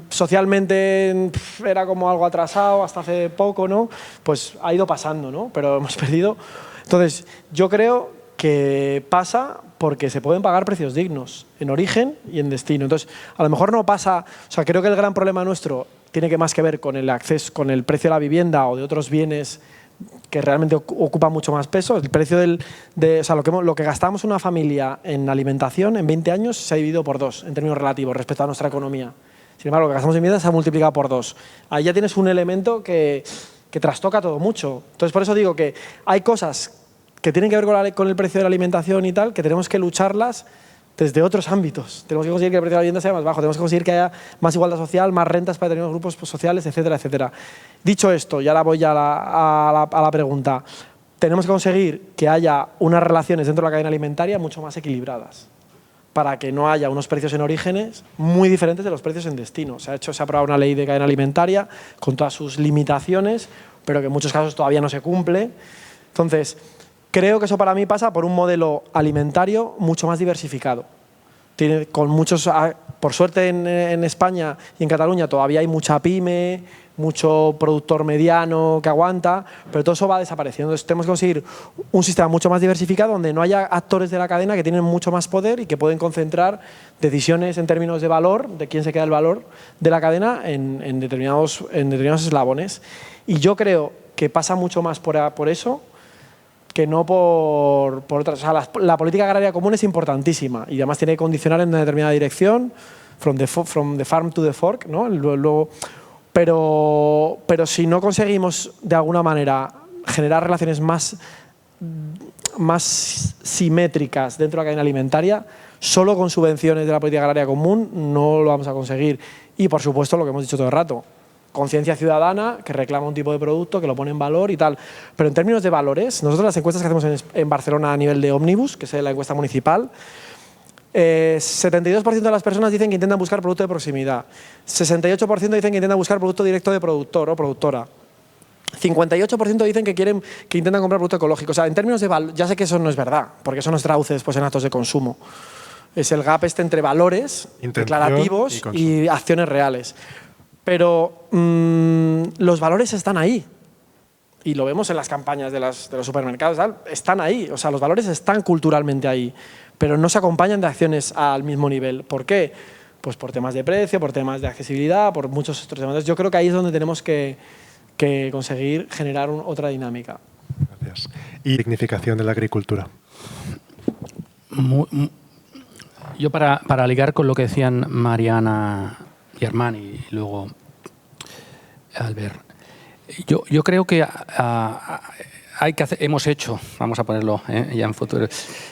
socialmente era como algo atrasado hasta hace poco, ¿no? Pues ha ido pasando, ¿no? Pero hemos perdido. Entonces, yo creo que pasa porque se pueden pagar precios dignos en origen y en destino. Entonces, a lo mejor no pasa, creo que el gran problema nuestro tiene más que ver con el acceso, con el precio de la vivienda o de otros bienes que realmente ocupan mucho más peso. El precio lo que gastamos una familia en alimentación en 20 años se ha dividido por 2 en términos relativos respecto a nuestra economía. Sin embargo, lo que gastamos en vivienda se ha multiplicado por 2. Ahí ya tienes un elemento que trastoca todo mucho. Entonces, por eso digo que hay cosas que tienen que ver con el precio de la alimentación y tal, que tenemos que lucharlas desde otros ámbitos. Tenemos que conseguir que el precio de la vivienda sea más bajo, tenemos que conseguir que haya más igualdad social, más rentas para determinados grupos sociales, etcétera, etcétera. Dicho esto, y ahora voy ya a la pregunta, tenemos que conseguir que haya unas relaciones dentro de la cadena alimentaria mucho más equilibradas, para que no haya unos precios en orígenes muy diferentes de los precios en destino. Se ha aprobado una ley de cadena alimentaria con todas sus limitaciones, pero que en muchos casos todavía no se cumple. Entonces, creo que eso para mí pasa por un modelo alimentario mucho más diversificado. Por suerte en España y en Cataluña todavía hay mucha pyme, mucho productor mediano que aguanta, pero todo eso va desapareciendo. Entonces tenemos que conseguir un sistema mucho más diversificado donde no haya actores de la cadena que tienen mucho más poder y que pueden concentrar decisiones en términos de valor, de quién se queda el valor de la cadena en determinados eslabones. Y yo creo que pasa mucho más por eso que no por otras. La política agraria común es importantísima y además tiene que condicionar en una determinada dirección, from the farm to the fork, ¿no? Pero si no conseguimos de alguna manera generar relaciones más simétricas dentro de la cadena alimentaria, Solo con subvenciones de la política agraria común no lo vamos a conseguir. Y, por supuesto, lo que hemos dicho todo el rato, conciencia ciudadana que reclama un tipo de producto, que lo pone en valor y tal. Pero en términos de valores, nosotros las encuestas que hacemos en Barcelona a nivel de Omnibus, que es la encuesta municipal, 72% de las personas dicen que intentan buscar producto de proximidad, 68% dicen que intentan buscar producto directo de productor o productora, 58% dicen que intentan comprar producto ecológico. O sea, en términos de valor, ya sé que eso no es verdad, porque eso no se traduce después en actos de consumo. Es el gap entre valores declarativos y acciones reales. Pero los valores están ahí. Y lo vemos en las campañas de los supermercados. Están ahí. O sea, los valores están culturalmente ahí. Pero no se acompañan de acciones al mismo nivel. ¿Por qué? Pues por temas de precio, por temas de accesibilidad, por muchos otros temas. Entonces, yo creo que ahí es donde tenemos que conseguir generar otra dinámica. Gracias. Y dignificación de la agricultura. Yo para ligar con lo que decían Mariana y Armand y luego Albert, yo creo que hemos hecho, vamos a ponerlo ya en futuro,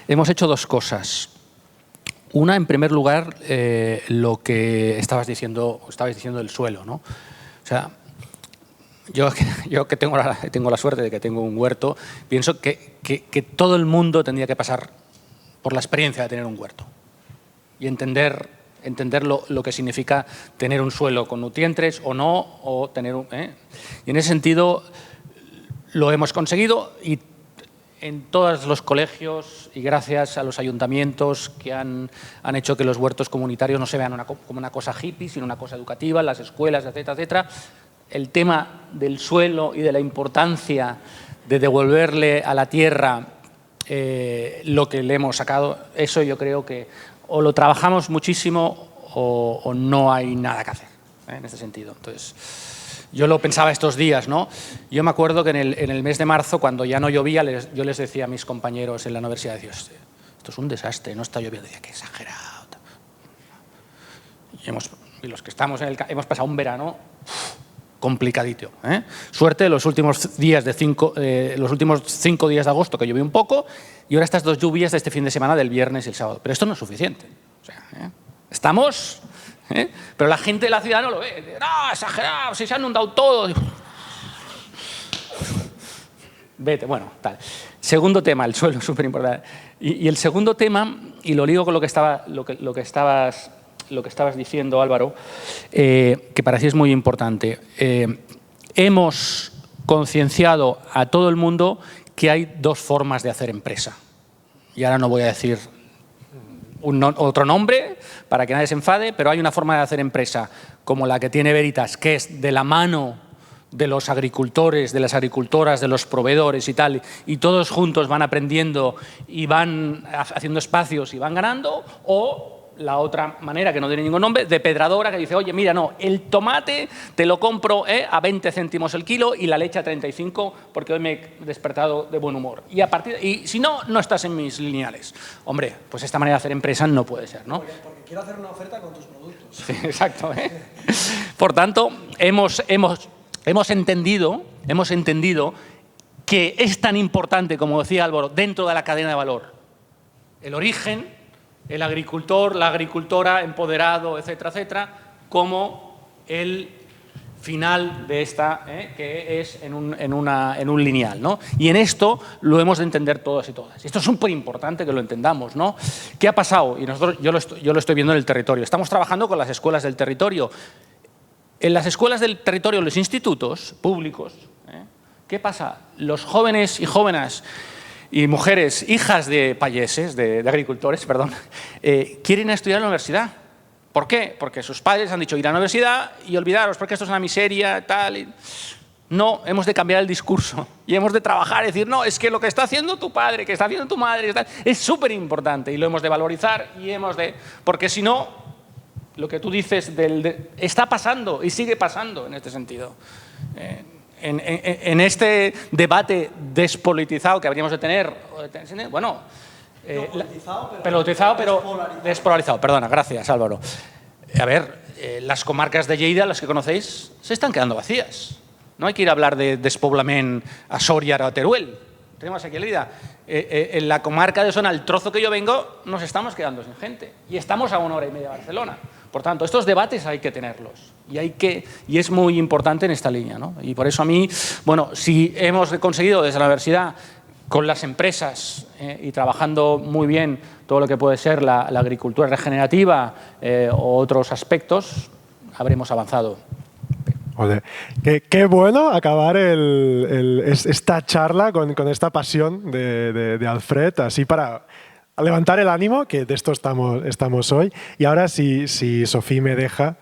hemos hecho dos cosas. Una, en primer lugar, lo que estabais diciendo del suelo, ¿no? O sea, yo que tengo la suerte de que tengo un huerto, pienso que todo el mundo tendría que pasar por la experiencia de tener un huerto y entender lo que significa tener un suelo con nutrientes o no, o tener Y en ese sentido lo hemos conseguido y en todos los colegios y gracias a los ayuntamientos que han hecho que los huertos comunitarios no se vean como una cosa hippie, sino una cosa educativa, las escuelas, etcétera, etcétera. El tema del suelo y de la importancia de devolverle a la tierra lo que le hemos sacado, eso yo creo que o lo trabajamos muchísimo o no hay nada que hacer en este sentido. Entonces, yo lo pensaba estos días, ¿no? Yo me acuerdo que en el mes de marzo, cuando ya no llovía, yo les decía a mis compañeros en la universidad, Dios, esto es un desastre, no está lloviendo. Decía, qué exagerado. Y los que estamos hemos pasado un verano complicadito. Suerte los últimos 5 días de agosto que llovió un poco y ahora estas 2 lluvias de este fin de semana del viernes y el sábado. Pero esto no es suficiente. O sea, estamos... Pero la gente de la ciudad no lo ve. No, exagerado, se ha inundado todo. Vete, bueno, tal. Segundo tema, el suelo, súper importante. Y el segundo tema, y lo ligo con lo que estabas diciendo, Álvaro, que para sí es muy importante. Hemos concienciado a todo el mundo que hay 2 formas de hacer empresa. Y ahora no voy a decir otro nombre para que nadie se enfade, pero hay una forma de hacer empresa como la que tiene Veritas, que es de la mano de los agricultores, de las agricultoras, de los proveedores y tal, y todos juntos van aprendiendo y van haciendo espacios y van ganando, o la otra manera, que no tiene ningún nombre, de Pedradora, que dice, oye, mira, no, el tomate te lo compro a 20 céntimos el kilo y la leche a 35 porque hoy me he despertado de buen humor. Y si no, no estás en mis lineales. Hombre, pues esta manera de hacer empresa no puede ser, ¿no? Porque quiero hacer una oferta con tus productos. Sí, exacto. Por tanto, hemos entendido que es tan importante, como decía Álvaro, dentro de la cadena de valor, el origen, el agricultor, la agricultora, empoderado, etcétera, etcétera, como el final de esta, que es en un lineal, ¿no? Y en esto lo hemos de entender todos y todas. Y esto es súper importante que lo entendamos, ¿no? ¿Qué ha pasado? Y yo lo estoy viendo en el territorio. Estamos trabajando con las escuelas del territorio. En las escuelas del territorio, los institutos públicos, ¿qué pasa? Los jóvenes y jóvenes y mujeres, hijas de payeses, de agricultores, perdón, quieren estudiar en la universidad. ¿Por qué? Porque sus padres han dicho ir a la universidad y olvidaros, porque esto es una miseria, tal. No, hemos de cambiar el discurso y hemos de trabajar y decir, no, es que lo que está haciendo tu padre, que está haciendo tu madre, es súper importante y lo hemos de valorizar y hemos de... Porque si no, lo que tú dices está pasando y sigue pasando en este sentido. En este debate despolitizado que habríamos de tener, bueno, pelotizado, pero despolarizado. Perdona, gracias, Álvaro. A ver, las comarcas de Lleida, las que conocéis, se están quedando vacías. No hay que ir a hablar de despoblament a Sòria o a Teruel. tenemos aquí en Lleida. En la comarca de Osona, el trozo que yo vengo, nos estamos quedando sin gente. Y estamos a 1 hora y media de Barcelona. Por tanto, estos debates hay que tenerlos. Y es muy importante en esta línea, ¿no? Y por eso a mí, bueno, si hemos conseguido desde la universidad, con las empresas y trabajando muy bien todo lo que puede ser la agricultura regenerativa o otros aspectos, habremos avanzado. Joder, qué bueno acabar esta charla con esta pasión de Alfred, así para levantar el ánimo, que de esto estamos hoy. Y ahora, si Sofía me deja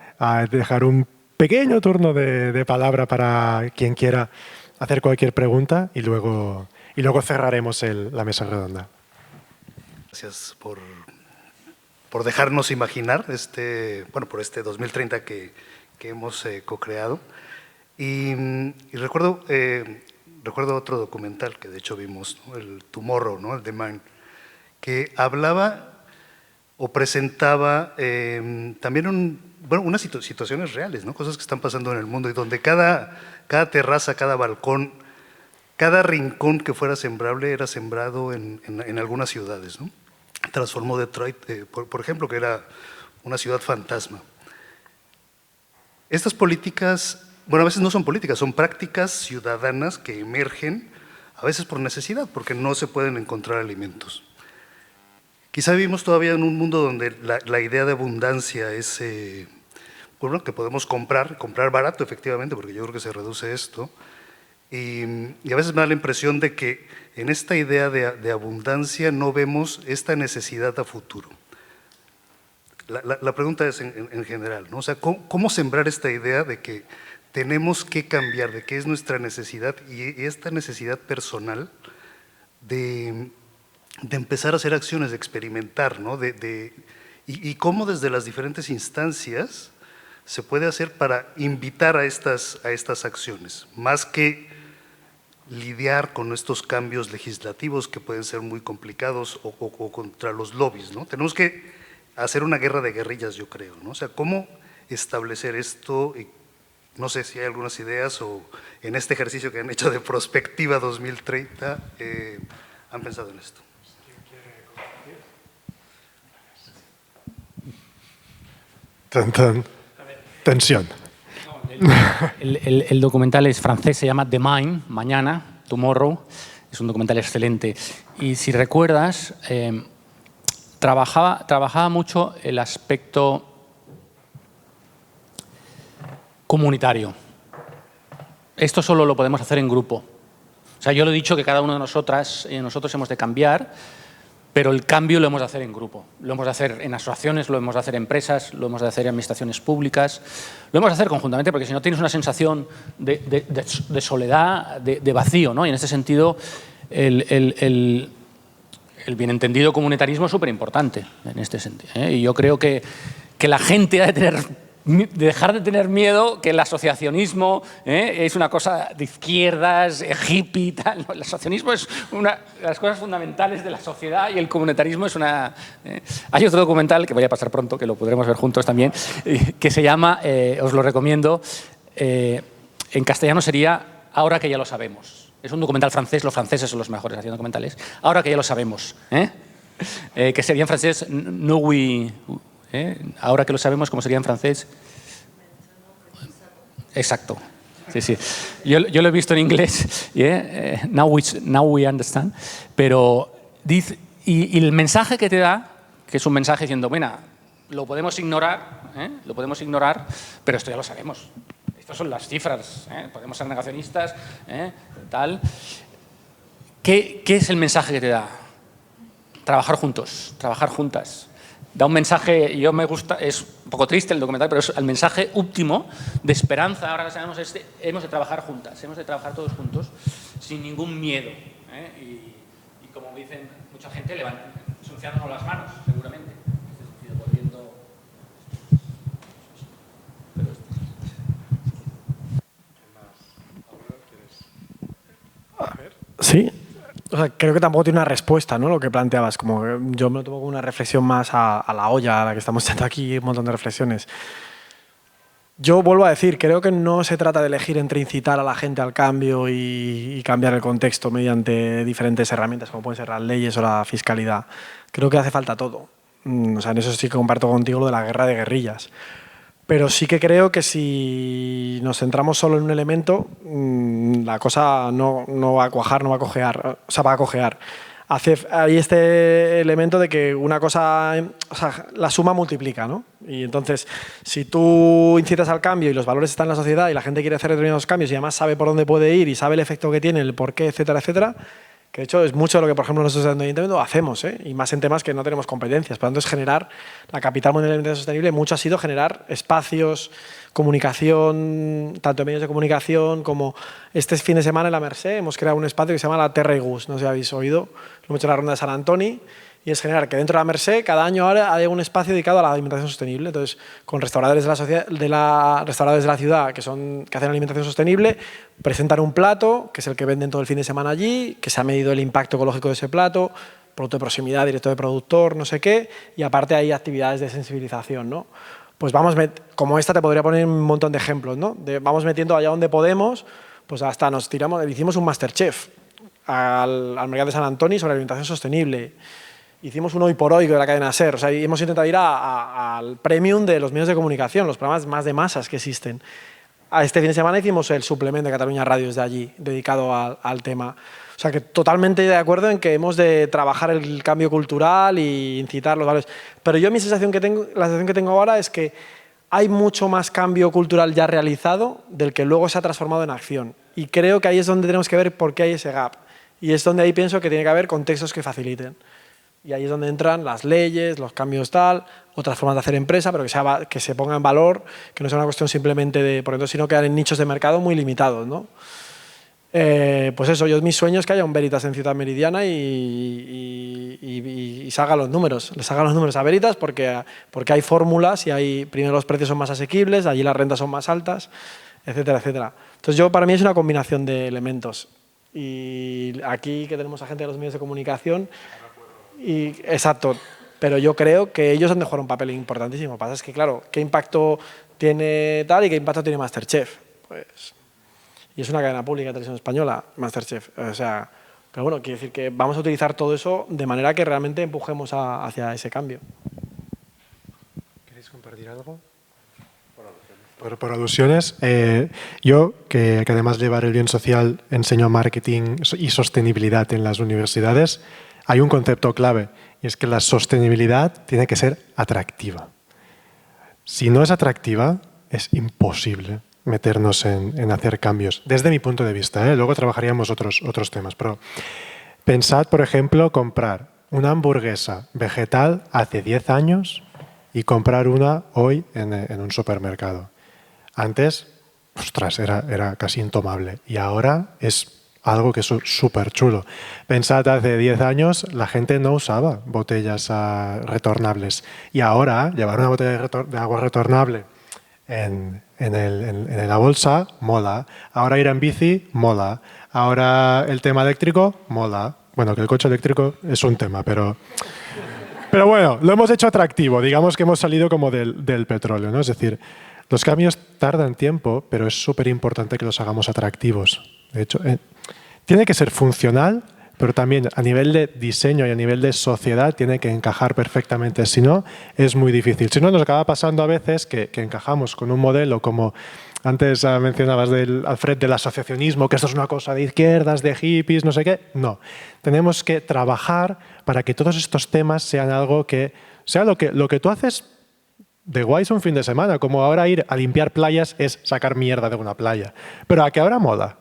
dejar un pequeño turno de palabra para quien quiera hacer cualquier pregunta y luego cerraremos la mesa redonda. Gracias por dejarnos imaginar por este 2030 que hemos co-creado. Y recuerdo otro documental que de hecho vimos, ¿no? El Tomorrow, ¿no? El The Mind, que hablaba o presentaba también unas situaciones reales, ¿no? Cosas que están pasando en el mundo y donde cada terraza, cada balcón, cada rincón que fuera sembrable era sembrado en algunas ciudades, ¿no? Transformó Detroit, por ejemplo, que era una ciudad fantasma. Estas políticas, bueno, a veces no son políticas, son prácticas ciudadanas que emergen, a veces por necesidad, porque no se pueden encontrar alimentos. Quizá vivimos todavía en un mundo donde la idea de abundancia es, bueno, que podemos comprar barato, efectivamente, porque yo creo que se reduce esto, y a veces me da la impresión de que en esta idea de abundancia no vemos esta necesidad a futuro. La pregunta es en general, ¿no? O sea, ¿cómo sembrar esta idea de que tenemos que cambiar, de que es nuestra necesidad y esta necesidad personal de empezar a hacer acciones, de experimentar, ¿no? Y cómo desde las diferentes instancias se puede hacer para invitar a estas acciones, más que lidiar con estos cambios legislativos que pueden ser muy complicados o contra los lobbies, ¿no? Tenemos que hacer una guerra de guerrillas, yo creo, ¿no? O sea, ¿cómo establecer esto? Y no sé si hay algunas ideas o en este ejercicio que han hecho de Prospectiva 2030 han pensado en esto. Tensión. El documental es francés, se llama The Mind, Mañana, Tomorrow. Es un documental excelente. Y si recuerdas, trabajaba mucho el aspecto comunitario. Esto solo lo podemos hacer en grupo. O sea, yo lo he dicho que cada uno de nosotros hemos de cambiar, pero el cambio lo hemos de hacer en grupo. Lo hemos de hacer en asociaciones, lo hemos de hacer en empresas, lo hemos de hacer en administraciones públicas, lo hemos de hacer conjuntamente, porque si no tienes una sensación de soledad, de vacío, ¿no? Y en este sentido, el bien entendido comunitarismo es súper importante en este sentido, ¿eh? Y yo creo que la gente ha de dejar de tener miedo que el asociacionismo es una cosa de izquierdas, hippie y tal. No, el asociacionismo es una de las cosas fundamentales de la sociedad y el comunitarismo es una... Hay otro documental que voy a pasar pronto, que lo podremos ver juntos también, que se llama, os lo recomiendo, en castellano sería Ahora que ya lo sabemos. Es un documental francés, los franceses son los mejores haciendo documentales. Ahora que ya lo sabemos. Que sería en francés, no we... Ahora que lo sabemos, ¿cómo sería en francés? Exacto. Sí, sí. Yo lo he visto en inglés. Now we understand. Pero dice, y el mensaje que te da, que es un mensaje diciendo, bueno, lo podemos ignorar, pero esto ya lo sabemos. Estas son las cifras. Podemos ser negacionistas, tal. ¿Qué es el mensaje que te da? Trabajar juntos, trabajar juntas. Da un mensaje, me gusta, es un poco triste el documental, pero es el mensaje último de esperanza. Ahora que sabemos hemos de trabajar juntas, hemos de trabajar todos juntos, sin ningún miedo. Y como dicen mucha gente, ensuciándonos las manos, seguramente. En este sentido, volviendo... A ver, sí. O sea, creo que tampoco tiene una respuesta, ¿no? Lo que planteabas, como yo me lo tomo como una reflexión más a la olla, a la que estamos echando aquí, un montón de reflexiones. Yo vuelvo a decir, creo que no se trata de elegir entre incitar a la gente al cambio y cambiar el contexto mediante diferentes herramientas, como pueden ser las leyes o la fiscalidad. Creo que hace falta todo. O sea, en eso sí que comparto contigo lo de la guerra de guerrillas. Pero sí que creo que si nos centramos solo en un elemento, la cosa no va a cuajar, no va a cojear, o sea, va a cojear. Hay este elemento de que una cosa, o sea, la suma multiplica, ¿no? Y entonces, si tú incitas al cambio y los valores están en la sociedad y la gente quiere hacer determinados cambios y además sabe por dónde puede ir y sabe el efecto que tiene, el porqué, etcétera, etcétera, que de hecho es mucho de lo que, por ejemplo, nosotros en el Ayuntamiento hacemos, y más en temas que no tenemos competencias. Por lo tanto, es generar la capital mundial de la alimentación sostenible. Mucho ha sido generar espacios, comunicación, tanto en medios de comunicación como este fin de semana en la Mercè hemos creado un espacio que se llama la Terra y Gus. No sé si habéis oído, lo hemos hecho en la Ronda de San Antoni. Y es generar que dentro de la Mercè cada año ahora hay un espacio dedicado a la alimentación sostenible. Entonces, con restauradores de la ciudad que hacen alimentación sostenible, presentan un plato, que es el que venden todo el fin de semana allí, que se ha medido el impacto ecológico de ese plato, producto de proximidad, directo de productor, no sé qué, y aparte hay actividades de sensibilización, ¿no? Pues como esta te podría poner un montón de ejemplos, ¿no? Vamos metiendo allá donde podemos, pues hasta hicimos un Masterchef al Mercat de Sant Antoni sobre alimentación sostenible. Hicimos un Hoy por Hoy de la cadena SER. O sea, hemos intentado ir al premium de los medios de comunicación, los programas más de masas que existen. Este fin de semana hicimos el suplemento de Cataluña Radio desde allí, dedicado al tema. O sea, que totalmente de acuerdo en que hemos de trabajar el cambio cultural e incitar los valores. Pero yo la sensación que tengo ahora es que hay mucho más cambio cultural ya realizado del que luego se ha transformado en acción. Y creo que ahí es donde tenemos que ver por qué hay ese gap. Y es donde ahí pienso que tiene que haber contextos que faciliten. Y ahí es donde entran las leyes, los cambios tal, otras formas de hacer empresa, pero que se ponga en valor, que no sea una cuestión simplemente de, por ejemplo, sino quedar en nichos de mercado muy limitados, ¿no? Pues eso, mi sueño es que haya un Veritas en Ciudad Meridiana y salgan los números. Les hagan los números a Veritas porque hay fórmulas y primero los precios son más asequibles, allí las rentas son más altas, etcétera, etcétera. Entonces para mí es una combinación de elementos. Y aquí que tenemos a gente de los medios de comunicación, exacto, pero yo creo que ellos han de jugar un papel importantísimo. Lo que pasa es que, claro, ¿qué impacto tiene tal y qué impacto tiene Masterchef? Pues, y es una cadena pública de televisión española, Masterchef. O sea, pero bueno, quiere decir que vamos a utilizar todo eso de manera que realmente empujemos hacia ese cambio. ¿Queréis compartir algo? Por alusiones. Yo, que además de llevar el bien social, enseño marketing y sostenibilidad en las universidades, hay un concepto clave y es que la sostenibilidad tiene que ser atractiva. Si no es atractiva, es imposible meternos en hacer cambios, desde mi punto de vista. Luego trabajaríamos otros temas, pero pensad, por ejemplo, comprar una hamburguesa vegetal hace 10 años y comprar una hoy en un supermercado. Antes, ostras, era casi intomable y ahora es algo que es súper chulo. Pensad, hace 10 años la gente no usaba botellas retornables y ahora llevar una botella de agua retornable en la bolsa mola. Ahora ir en bici mola. Ahora el tema eléctrico mola. Bueno, que el coche eléctrico es un tema, pero bueno, lo hemos hecho atractivo. Digamos que hemos salido como del petróleo, ¿no? Es decir, los cambios tardan tiempo, pero es súper importante que los hagamos atractivos. De hecho, tiene que ser funcional, pero también a nivel de diseño y a nivel de sociedad tiene que encajar perfectamente. Si no, es muy difícil. Si no, nos acaba pasando a veces que encajamos con un modelo como antes mencionabas Alfred, del asociacionismo, que esto es una cosa de izquierdas, de hippies, no sé qué. No, tenemos que trabajar para que todos estos temas sean algo que sea lo que tú haces de guays un fin de semana, como ahora ir a limpiar playas es sacar mierda de una playa. Pero a que ahora mola.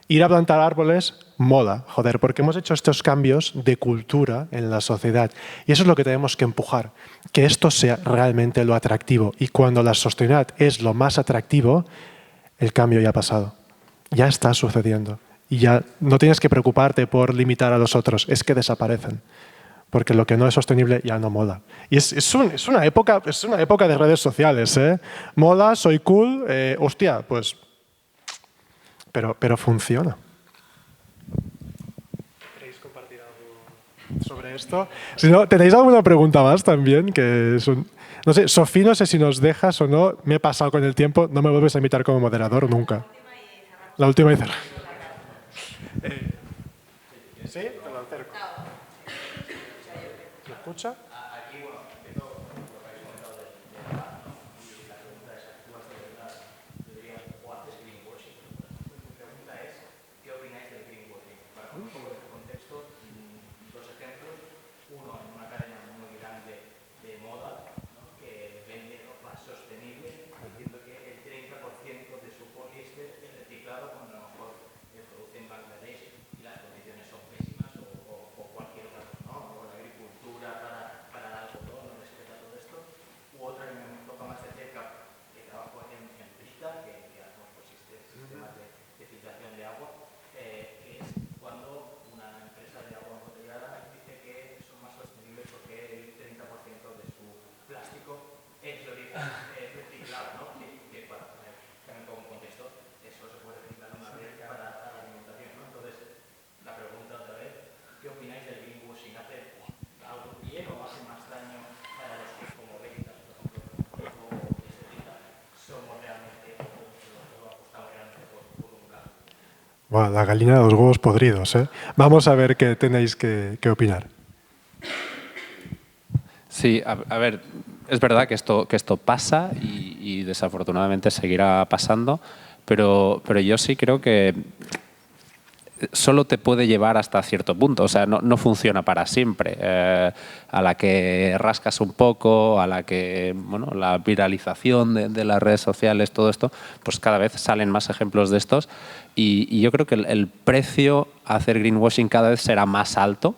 Ir a plantar árboles mola, joder, porque hemos hecho estos cambios de cultura en la sociedad. Y eso es lo que tenemos que empujar, que esto sea realmente lo atractivo. Y cuando la sostenibilidad es lo más atractivo, el cambio ya ha pasado. Ya está sucediendo. Y ya no tienes que preocuparte por limitar a los otros, es que desaparecen. Porque lo que no es sostenible ya no mola. Y es una época de redes sociales, ¿eh? Mola, soy cool, hostia, pues... Pero funciona. ¿Queréis compartir algo? sobre esto. Si no, ¿tenéis alguna pregunta más también? Que no sé, Sofía, no sé si nos dejas o no. Me he pasado con el tiempo. No me vuelves a invitar como moderador nunca. La última y cerrada. ¿Sí? Te lo acerco. ¿Se escucha? Bueno, la gallina de los huevos podridos, ¿eh? Vamos a ver qué tenéis que opinar. Sí, a ver, es verdad que esto pasa y desafortunadamente seguirá pasando, pero yo sí creo que solo te puede llevar hasta cierto punto, o sea, no funciona para siempre. A la que rascas un poco, a la que, bueno, la viralización de las redes sociales, todo esto, pues cada vez salen más ejemplos de estos y yo creo que el precio a hacer greenwashing cada vez será más alto.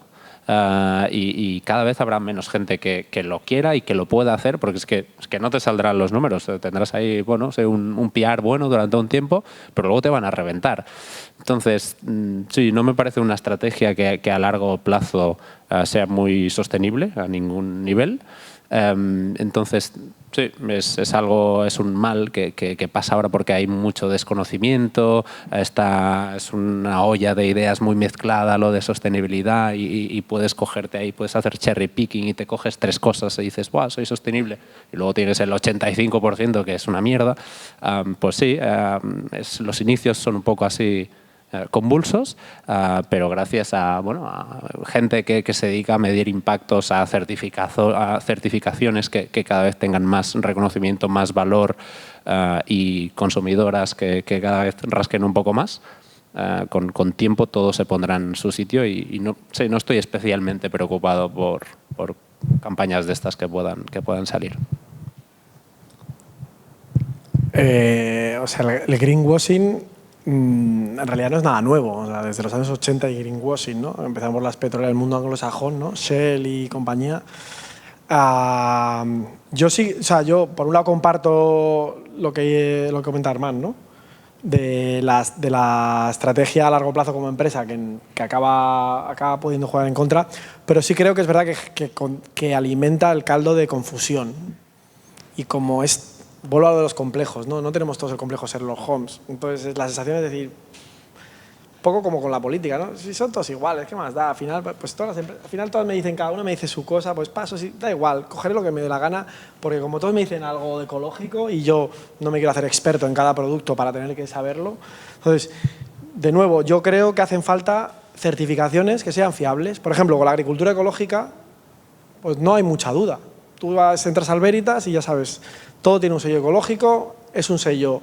Y cada vez habrá menos gente que lo quiera y que lo pueda hacer, porque es que no te saldrán los números. Tendrás ahí, bueno, un PR bueno durante un tiempo, pero luego te van a reventar. Entonces, sí, no me parece una estrategia que a largo plazo sea muy sostenible a ningún nivel. Entonces, sí, es un mal que pasa ahora porque hay mucho desconocimiento, es una olla de ideas muy mezclada lo de sostenibilidad y puedes cogerte ahí, puedes hacer cherry picking y te coges 3 cosas y dices, ¡buah, soy sostenible! Y luego tienes el 85% que es una mierda. Pues sí, los inicios son un poco así convulsos, pero gracias a gente que se dedica a medir impactos, a certificaciones que cada vez tengan más reconocimiento, más valor y consumidoras que cada vez rasquen un poco más, con tiempo todo se pondrá en su sitio y no estoy especialmente preocupado por campañas de estas que puedan salir. O sea, el greenwashing en realidad no es nada nuevo. O sea, desde los años 80 hay greenwashing, ¿no? Empezamos las petroleras del mundo anglosajón, ¿no? Shell y compañía. Yo sí, o sea, yo por un lado comparto lo que comenta Armand, ¿no? De la estrategia a largo plazo como empresa que acaba pudiendo jugar en contra, pero sí creo que es verdad que alimenta el caldo de confusión. Y como vuelvo a lo de los complejos, ¿no? No tenemos todos el complejo Sherlock Holmes. Entonces, la sensación es decir, un poco como con la política, ¿no? Si son todos iguales, ¿qué más da? Al final, pues todas me dicen, cada una me dice su cosa, pues paso, sí, da igual, cogeré lo que me dé la gana, porque como todos me dicen algo de ecológico y yo no me quiero hacer experto en cada producto para tener que saberlo. Entonces, de nuevo, yo creo que hacen falta certificaciones que sean fiables. Por ejemplo, con la agricultura ecológica, pues no hay mucha duda. Tú entras al Veritas y ya sabes, todo tiene un sello ecológico, es un sello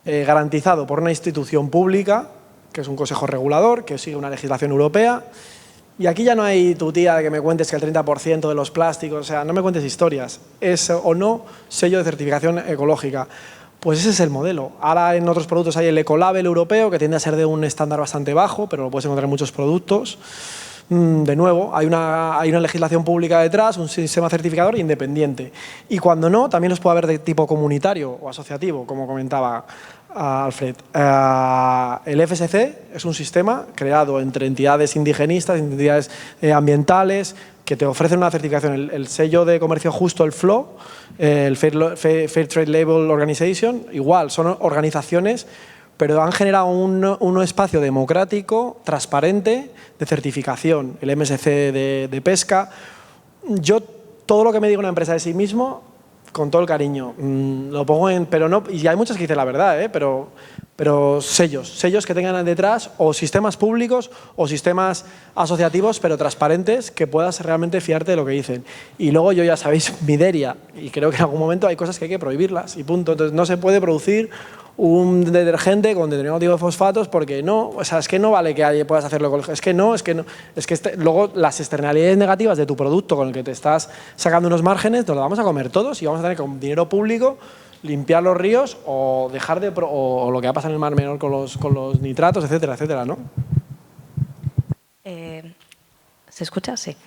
garantizado por una institución pública, que es un consejo regulador, que sigue una legislación europea. Y aquí ya no hay tu tía de que me cuentes que el 30% de los plásticos, o sea, no me cuentes historias, es o no sello de certificación ecológica. Pues ese es el modelo. Ahora en otros productos hay el Ecolabel europeo, que tiende a ser de un estándar bastante bajo, pero lo puedes encontrar en muchos productos. De nuevo, hay una legislación pública detrás, un sistema certificador independiente. Y cuando no, también los puede haber de tipo comunitario o asociativo, como comentaba Alfred. El FSC es un sistema creado entre entidades indigenistas, entidades ambientales, que te ofrecen una certificación. El sello de comercio justo, el FLO, el Fair Trade Label Organization, igual, son organizaciones, pero han generado un espacio democrático, transparente, de certificación, el MSC de pesca. Yo, todo lo que me diga una empresa de sí mismo, con todo el cariño, lo pongo en... Pero no, y hay muchas que dicen la verdad, pero sellos que tengan detrás, o sistemas públicos o sistemas asociativos, pero transparentes, que puedas realmente fiarte de lo que dicen. Y luego yo, ya sabéis, Mideria, y creo que en algún momento hay cosas que hay que prohibirlas, y punto. Entonces no se puede producir un detergente con determinado tipo de fosfatos porque no, o sea, es que no vale que puedas hacerlo con luego las externalidades negativas de tu producto con el que te estás sacando unos márgenes nos lo vamos a comer todos y vamos a tener con dinero público limpiar los ríos o dejar o lo que va a pasar en el Mar Menor con los nitratos, etcétera, etcétera, ¿no? ¿Se escucha? Sí.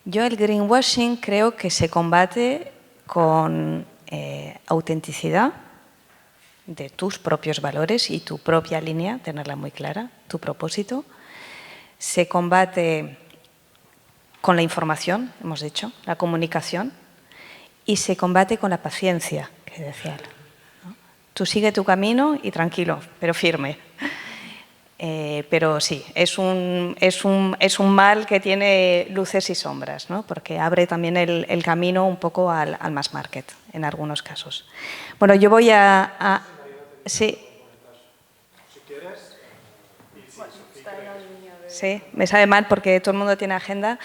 Yo el greenwashing creo que se combate con autenticidad de tus propios valores y tu propia línea, tenerla muy clara, tu propósito. Se combate con la información, hemos dicho, la comunicación, y se combate con la paciencia, que decía él, ¿no? Tú sigue tu camino y tranquilo, pero firme. Pero sí, es un mal que tiene luces y sombras, ¿no? Porque abre también el camino un poco al mass market, en algunos casos. Bueno, yo voy a sí. Sí, me sabe mal porque todo el mundo tiene agenda.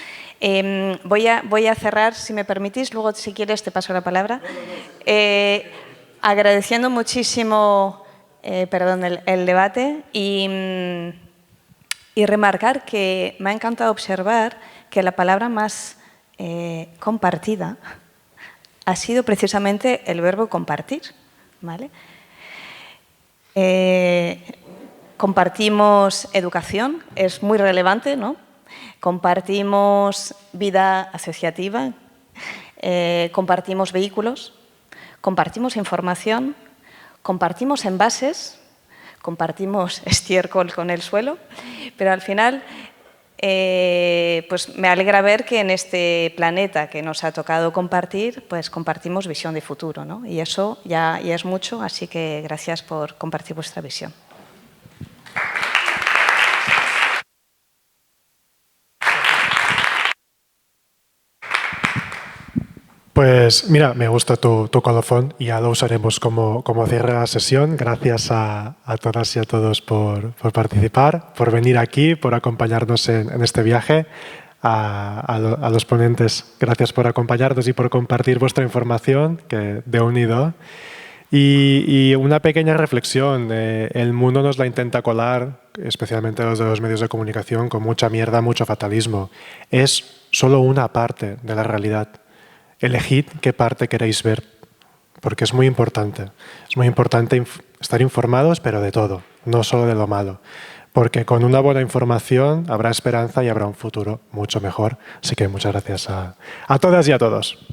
Voy a cerrar, si me permitís, luego si quieres te paso la palabra. Agradeciendo muchísimo el debate y remarcar que me ha encantado observar que la palabra más compartida ha sido precisamente el verbo compartir, ¿vale? Compartimos educación, es muy relevante, ¿no? Compartimos vida asociativa, compartimos vehículos, compartimos información, compartimos envases, compartimos estiércol con el suelo, pero al final pues me alegra ver que en este planeta que nos ha tocado compartir, pues compartimos visión de futuro, ¿no? Y eso ya es mucho, así que gracias por compartir vuestra visión. Pues mira, me gusta tu colofón y ya lo usaremos como cierre de la sesión. Gracias a todas y a todos por participar, por venir aquí, por acompañarnos en este viaje. A los ponentes, gracias por acompañarnos y por compartir vuestra información, que de unido. Y una pequeña reflexión. El mundo nos la intenta colar, especialmente los de los medios de comunicación, con mucha mierda, mucho fatalismo. Es solo una parte de la realidad. Elegid qué parte queréis ver, porque es muy importante. Es muy importante estar informados, pero de todo, no solo de lo malo. Porque con una buena información habrá esperanza y habrá un futuro mucho mejor. Así que muchas gracias a todas y a todos.